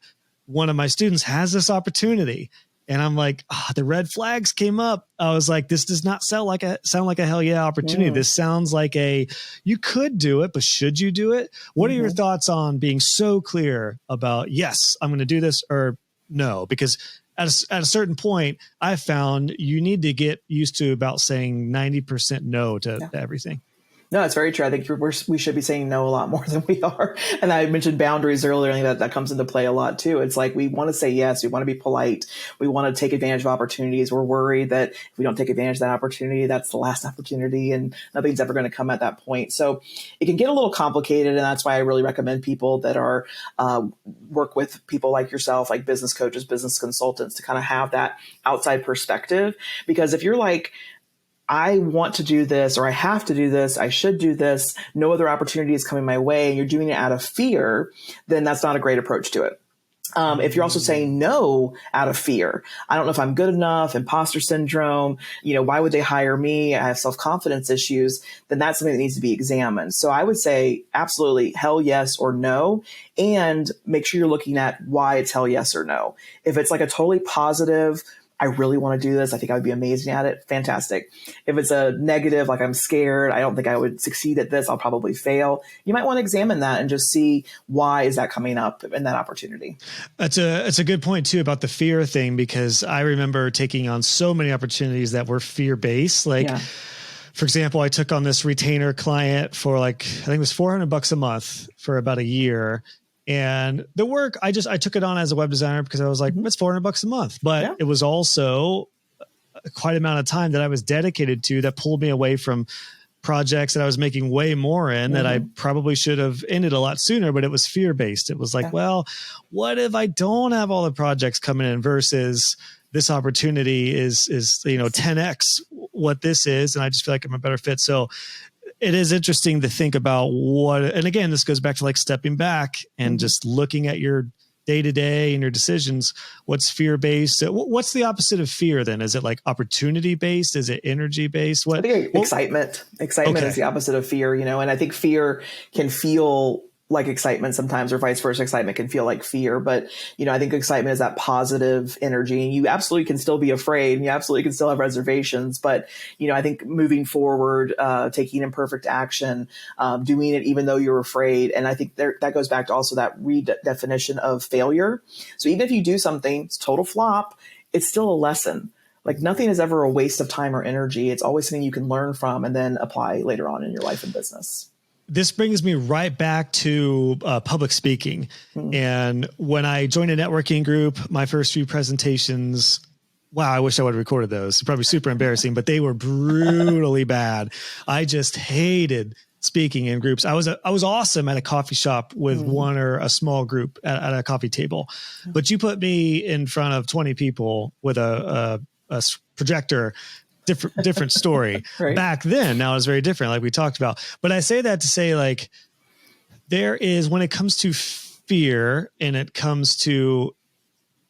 One of my students has this opportunity. And I'm like, the red flags came up. I was like, this does not sound like a hell yeah opportunity. This sounds like you could do it, but should you do it? What are your thoughts on being so clear about, yes, I'm going to do this, or no? Because at a certain point, I found you need to get used to about saying 90% no to everything. No, it's very true. I think we should be saying no a lot more than we are. And I mentioned boundaries earlier, and that comes into play a lot too. It's like we want to say yes. We want to be polite. We want to take advantage of opportunities. We're worried that if we don't take advantage of that opportunity, that's the last opportunity and nothing's ever going to come at that point. So it can get a little complicated. And that's why I really recommend people that are work with people like yourself, like business coaches, business consultants, to kind of have that outside perspective. Because if you're like, I want to do this, or I have to do this, I should do this, no other opportunity is coming my way, and you're doing it out of fear, then that's not a great approach to it. If you're also saying no out of fear, I don't know if I'm good enough, imposter syndrome, why would they hire me? I have self-confidence issues, then that's something that needs to be examined. So I would say absolutely hell yes or no, and make sure you're looking at why it's hell yes or no. If it's like a totally positive, I really want to do this, I think I would be amazing at it, fantastic. If it's a negative, like I'm scared, I don't think I would succeed at this, I'll probably fail, you might want to examine that and just see why is that coming up in that opportunity. It's a good point too about the fear thing, because I remember taking on so many opportunities that were fear-based. For example, I took on this retainer client for I think it was $400 a month for about a year. And the work, I took it on as a web designer because I was like, it's $400 a month, but it was also quite amount of time that I was dedicated to that pulled me away from projects that I was making way more in that I probably should have ended a lot sooner, but it was fear-based. It was like, well, what if I don't have all the projects coming in versus this opportunity is 10X what this is. And I just feel like I'm a better fit. So it is interesting to think about and again, this goes back to like stepping back and just looking at your day to day and your decisions, what's fear based? What's the opposite of fear then? Is it like opportunity based? Is it energy based? I think excitement. Excitement is the opposite of fear, and I think fear can feel like excitement sometimes, or vice versa. Excitement can feel like fear, but I think excitement is that positive energy, and you absolutely can still be afraid, and you absolutely can still have reservations. But I think moving forward, taking imperfect action, doing it even though you're afraid, and I think that goes back to also that redefinition of failure. So even if you do something, it's total flop, it's still a lesson. Like nothing is ever a waste of time or energy. It's always something you can learn from and then apply later on in your life and business. This brings me right back to public speaking. And when I joined a networking group, my first few presentations, wow, I wish I would have recorded those. Probably super embarrassing, but they were brutally bad. I just hated speaking in groups. I was awesome at a coffee shop with one or a small group at a coffee table, but you put me in front of 20 people with a projector. Different story. Right. Back then, now it's very different, like we talked about. But I say that to say, like, there is, when it comes to fear and it comes to,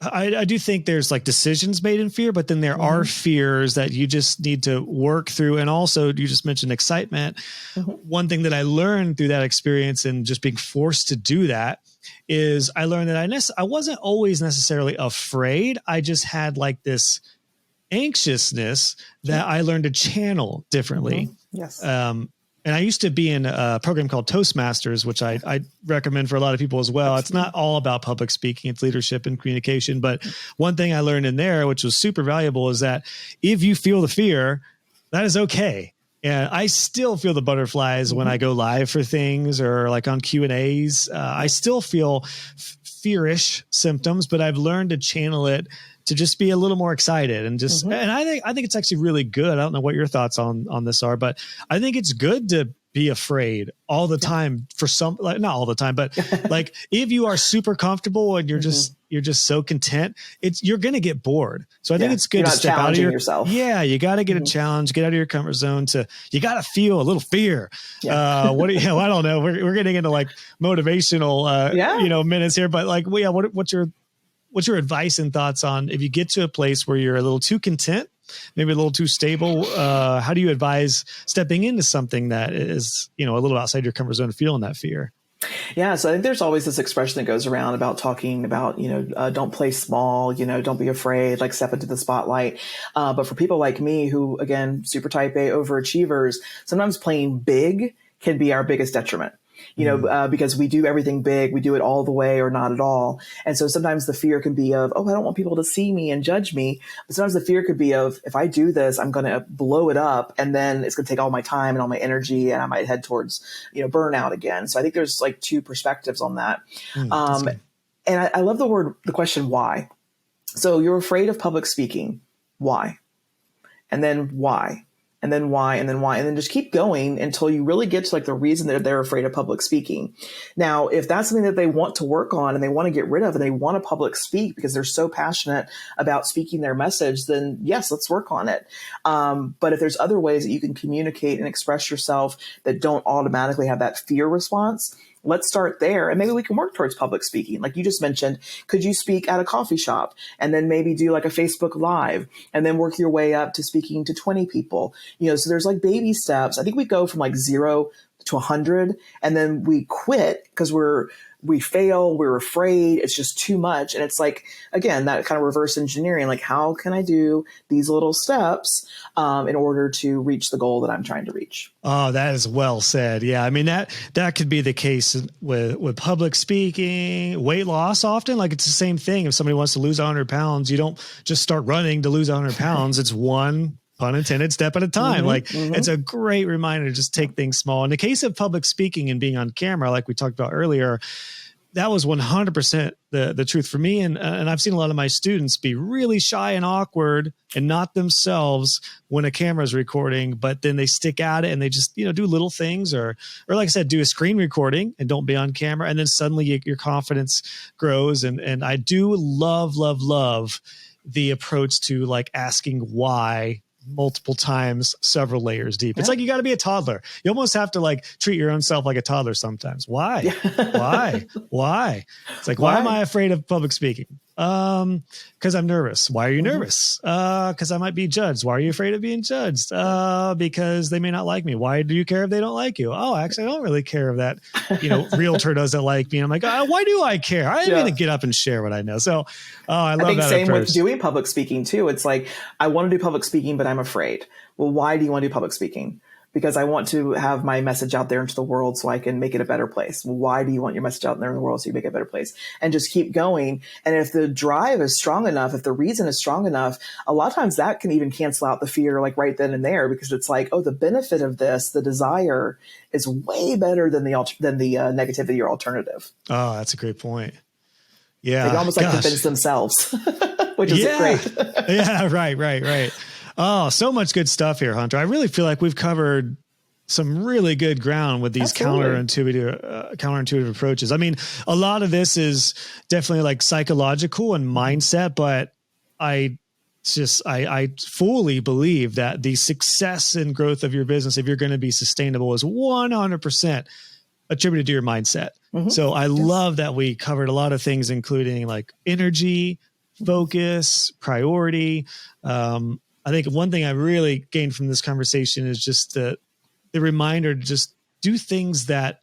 I do think there's like decisions made in fear, but then there are fears that you just need to work through. And also, you just mentioned excitement. One thing that I learned through that experience and just being forced to do that is I learned that I wasn't always necessarily afraid. I just had like this anxiousness that I learned to channel differently. Yes. And I used to be in a program called Toastmasters, which I recommend for a lot of people as well. It's not all about public speaking, it's leadership and communication. But one thing I learned in there, which was super valuable, is that if you feel the fear, that is okay. And I still feel the butterflies when I go live for things or like on Q&As. I still feel fearish symptoms, but I've learned to channel it to just be a little more excited and just, and I think it's actually really good. I don't know what your thoughts on this are, but I think it's good to be afraid all the time for some, like not all the time, but like if you are super comfortable and you're just so content, you're going to get bored. So I think it's good to step out of yourself. Yeah. You got to get a challenge, get out of your comfort zone you got to feel a little fear. I don't know. We're getting into like motivational, minutes here, but like, what's your advice and thoughts on if you get to a place where you're a little too content, maybe a little too stable? How do you advise stepping into something that is, a little outside your comfort zone, feeling that fear? Yeah. So I think there's always this expression that goes around about talking about, don't play small, don't be afraid, like step into the spotlight. But for people like me who, again, super type A overachievers, sometimes playing big can be our biggest detriment. Because we do everything big, we do it all the way or not at all. And so sometimes the fear can be of, I don't want people to see me and judge me. But sometimes the fear could be of, if I do this, I'm going to blow it up and then it's going to take all my time and all my energy and I might head towards, burnout again. So I think there's like two perspectives on that. And I love the question, why? So you're afraid of public speaking. Why? And then why? And then why, and then why, and then just keep going until you really get to like the reason that they're afraid of public speaking. Now, if that's something that they want to work on and they want to get rid of and they want to public speak because they're so passionate about speaking their message, then yes, let's work on it. But if there's other ways that you can communicate and express yourself that don't automatically have that fear response, let's start there. And maybe we can work towards public speaking. Like you just mentioned, could you speak at a coffee shop and then maybe do like a Facebook Live and then work your way up to speaking to 20 people? So there's like baby steps. I think we go from like 0 to 100 and then we quit because we fail, we're afraid, it's just too much. And it's like, again, that kind of reverse engineering, like how can I do these little steps in order to reach the goal that I'm trying to reach? Oh, that is well said. Yeah. I mean, that could be the case with public speaking, weight loss often. Like it's the same thing. If somebody wants to lose 100 pounds, you don't just start running to lose 100 pounds. It's one, pun intended, step at a time. It's a great reminder to just take things small. In the case of public speaking and being on camera, like we talked about earlier, that was 100% the truth for me. And I've seen a lot of my students be really shy and awkward and not themselves when a camera is recording, but then they stick at it and they just, do little things or like I said, do a screen recording and don't be on camera. And then suddenly your confidence grows. And I do love the approach to like asking why multiple times, several layers deep. It's like you got to be a toddler. You almost have to like treat your own self like a toddler sometimes. Why? Why? It's like, why am I afraid of public speaking? Because I'm nervous. Why are you nervous? Because I might be judged. Why are you afraid of being judged? Because they may not like me. Why do you care if they don't like you? Oh, actually, I don't really care if that, realtor doesn't like me. And I'm like, why do I care? I didn't even get up and share what I know. So, I love that. Same with doing public speaking too. It's like, I want to do public speaking, but I'm afraid. Well, why do you want to do public speaking? Because I want to have my message out there into the world so I can make it a better place. Why do you want your message out there in the world so you make it a better place? And just keep going. And if the drive is strong enough, if the reason is strong enough, a lot of times that can even cancel out the fear like right then and there, because it's like, oh, the benefit of this, the desire is way better than the negativity or alternative. Oh, that's a great point. Yeah. They almost like convince themselves, which is great. Yeah, right. Oh, so much good stuff here, Hunter. I really feel like we've covered some really good ground with these counterintuitive approaches. I mean, a lot of this is definitely like psychological and mindset, but I fully believe that the success and growth of your business, if you're going to be sustainable, is 100% attributed to your mindset. Mm-hmm. So I love that we covered a lot of things, including like energy, focus, priority. I think one thing I really gained from this conversation is just the reminder to just do things that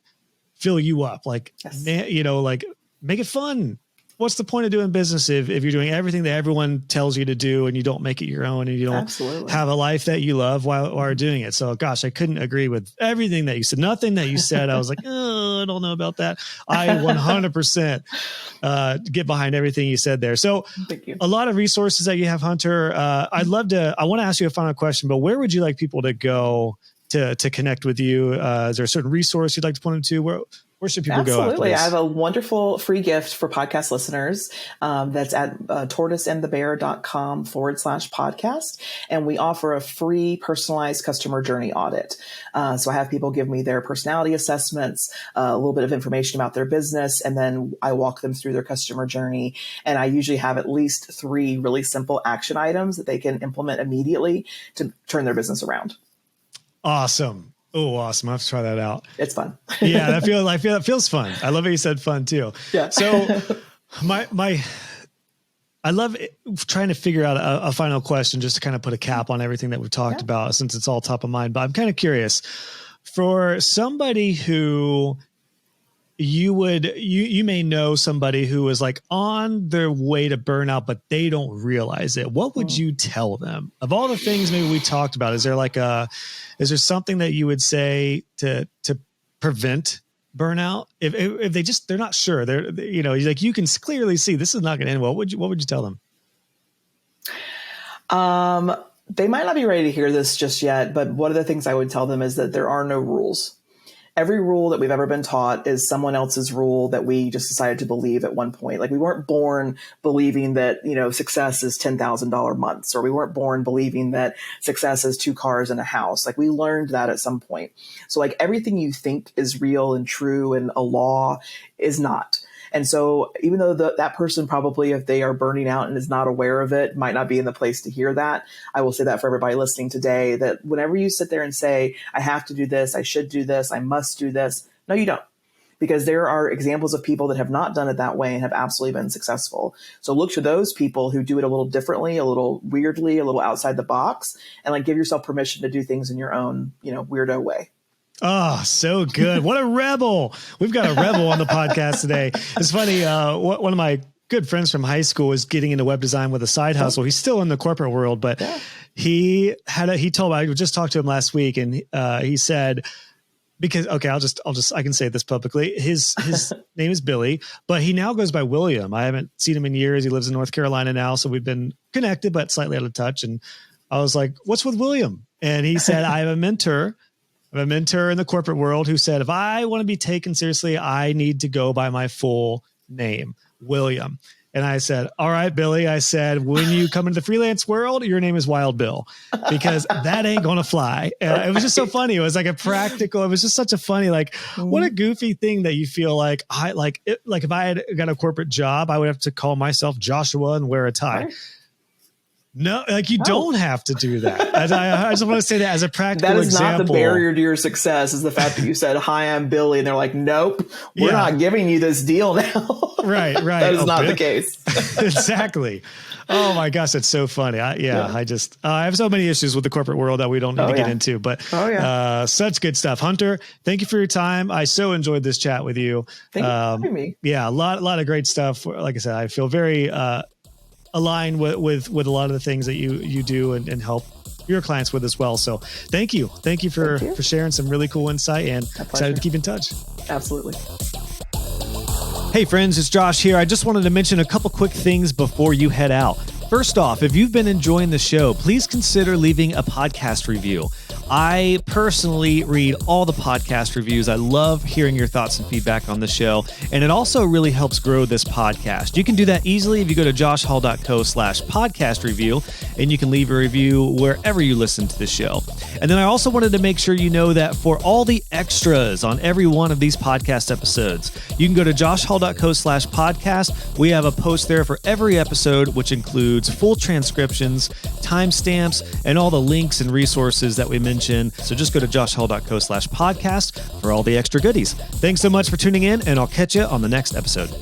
fill you up. Like, like make it fun. What's the point of doing business if you're doing everything that everyone tells you to do and you don't make it your own and you don't have a life that you love while you're doing it? So gosh, I couldn't agree with everything that you said. Nothing that you said, I was like, oh, I don't know about that. I 100% get behind everything you said there. So thank you. A lot of resources that you have, Hunter. I want to ask you a final question, but where would you like people to go to connect with you? Is there a certain resource you'd like to point them to? Where should people go? Absolutely. I have a wonderful free gift for podcast listeners. That's at tortoiseandthebear.com/podcast. And we offer a free personalized customer journey audit. So I have people give me their personality assessments, a little bit of information about their business, and then I walk them through their customer journey. And I usually have at least 3 really simple action items that they can implement immediately to turn their business around. Awesome. Oh, awesome. I have to try that out. It's fun. Yeah, I feel it feels fun. I love how you said fun too. Yeah. So I love trying to figure out a final question just to kind of put a cap on everything that we've talked about, since it's all top of mind. But I'm kind of curious, for somebody who you may know somebody who is like on their way to burnout, but they don't realize it. What would you tell them? Of all the things maybe we talked about, is there something that you would say to prevent burnout? If they're not sure, they're like, you can clearly see this is not going to end well. What would you tell them? They might not be ready to hear this just yet, but one of the things I would tell them is that there are no rules. Every rule that we've ever been taught is someone else's rule that we just decided to believe at one point. Like, we weren't born believing that, success is $10,000 months, or we weren't born believing that success is 2 cars and a house. Like, we learned that at some point. So like, everything you think is real and true and a law is not. And so even though that person probably, if they are burning out and is not aware of it, might not be in the place to hear that, I will say that for everybody listening today, that whenever you sit there and say, I have to do this, I should do this, I must do this, no, you don't. Because there are examples of people that have not done it that way and have absolutely been successful. So look to those people who do it a little differently, a little weirdly, a little outside the box, and like give yourself permission to do things in your own, weirdo way. Oh, so good. What a rebel. We've got a rebel on the podcast today. It's funny. One of my good friends from high school is getting into web design with a side hustle. He's still in the corporate world, but he told me, I just talked to him last week, and he said, because, okay, I can say this publicly. His name is Billy, but he now goes by William. I haven't seen him in years. He lives in North Carolina now. So we've been connected, but slightly out of touch. And I was like, what's with William? And he said, I have a mentor in the corporate world who said, if I want to be taken seriously, I need to go by my full name, William. And I said, all right, Billy, I said, when you come into the freelance world, your name is Wild Bill, because that ain't going to fly. It was just so funny. It was like it was just such a funny, like, what a goofy thing that you feel like, if I had got a corporate job, I would have to call myself Joshua and wear a tie. Right. No, like you don't have to do that. I just want to say that as a practical that is example. not the barrier to your success, is the fact that you said, hi, I'm Billy. And they're like, nope, we're not giving you this deal now. Right. That is not the case. Exactly. Oh my gosh, that's so funny. I have so many issues with the corporate world that we don't need to get into, but such good stuff. Hunter, thank you for your time. I so enjoyed this chat with you. Thank you for having me. Yeah, a lot of great stuff. Like I said, I feel very align with a lot of the things that you do and help your clients with as well. So thank you for sharing some really cool insight, and excited to keep in touch. Absolutely. Hey friends, it's Josh here. I just wanted to mention a couple quick things before you head out. First off, if you've been enjoying the show, please consider leaving a podcast review. I personally read all the podcast reviews. I love hearing your thoughts and feedback on the show, and it also really helps grow this podcast. You can do that easily if you go to joshhall.co/podcast review, and you can leave a review wherever you listen to the show. And then I also wanted to make sure you know that for all the extras on every one of these podcast episodes, you can go to joshhall.co/podcast. We have a post there for every episode, which includes full transcriptions, timestamps, and all the links and resources that we mentioned. So just go to joshhall.co/podcast for all the extra goodies. Thanks so much for tuning in, and I'll catch you on the next episode.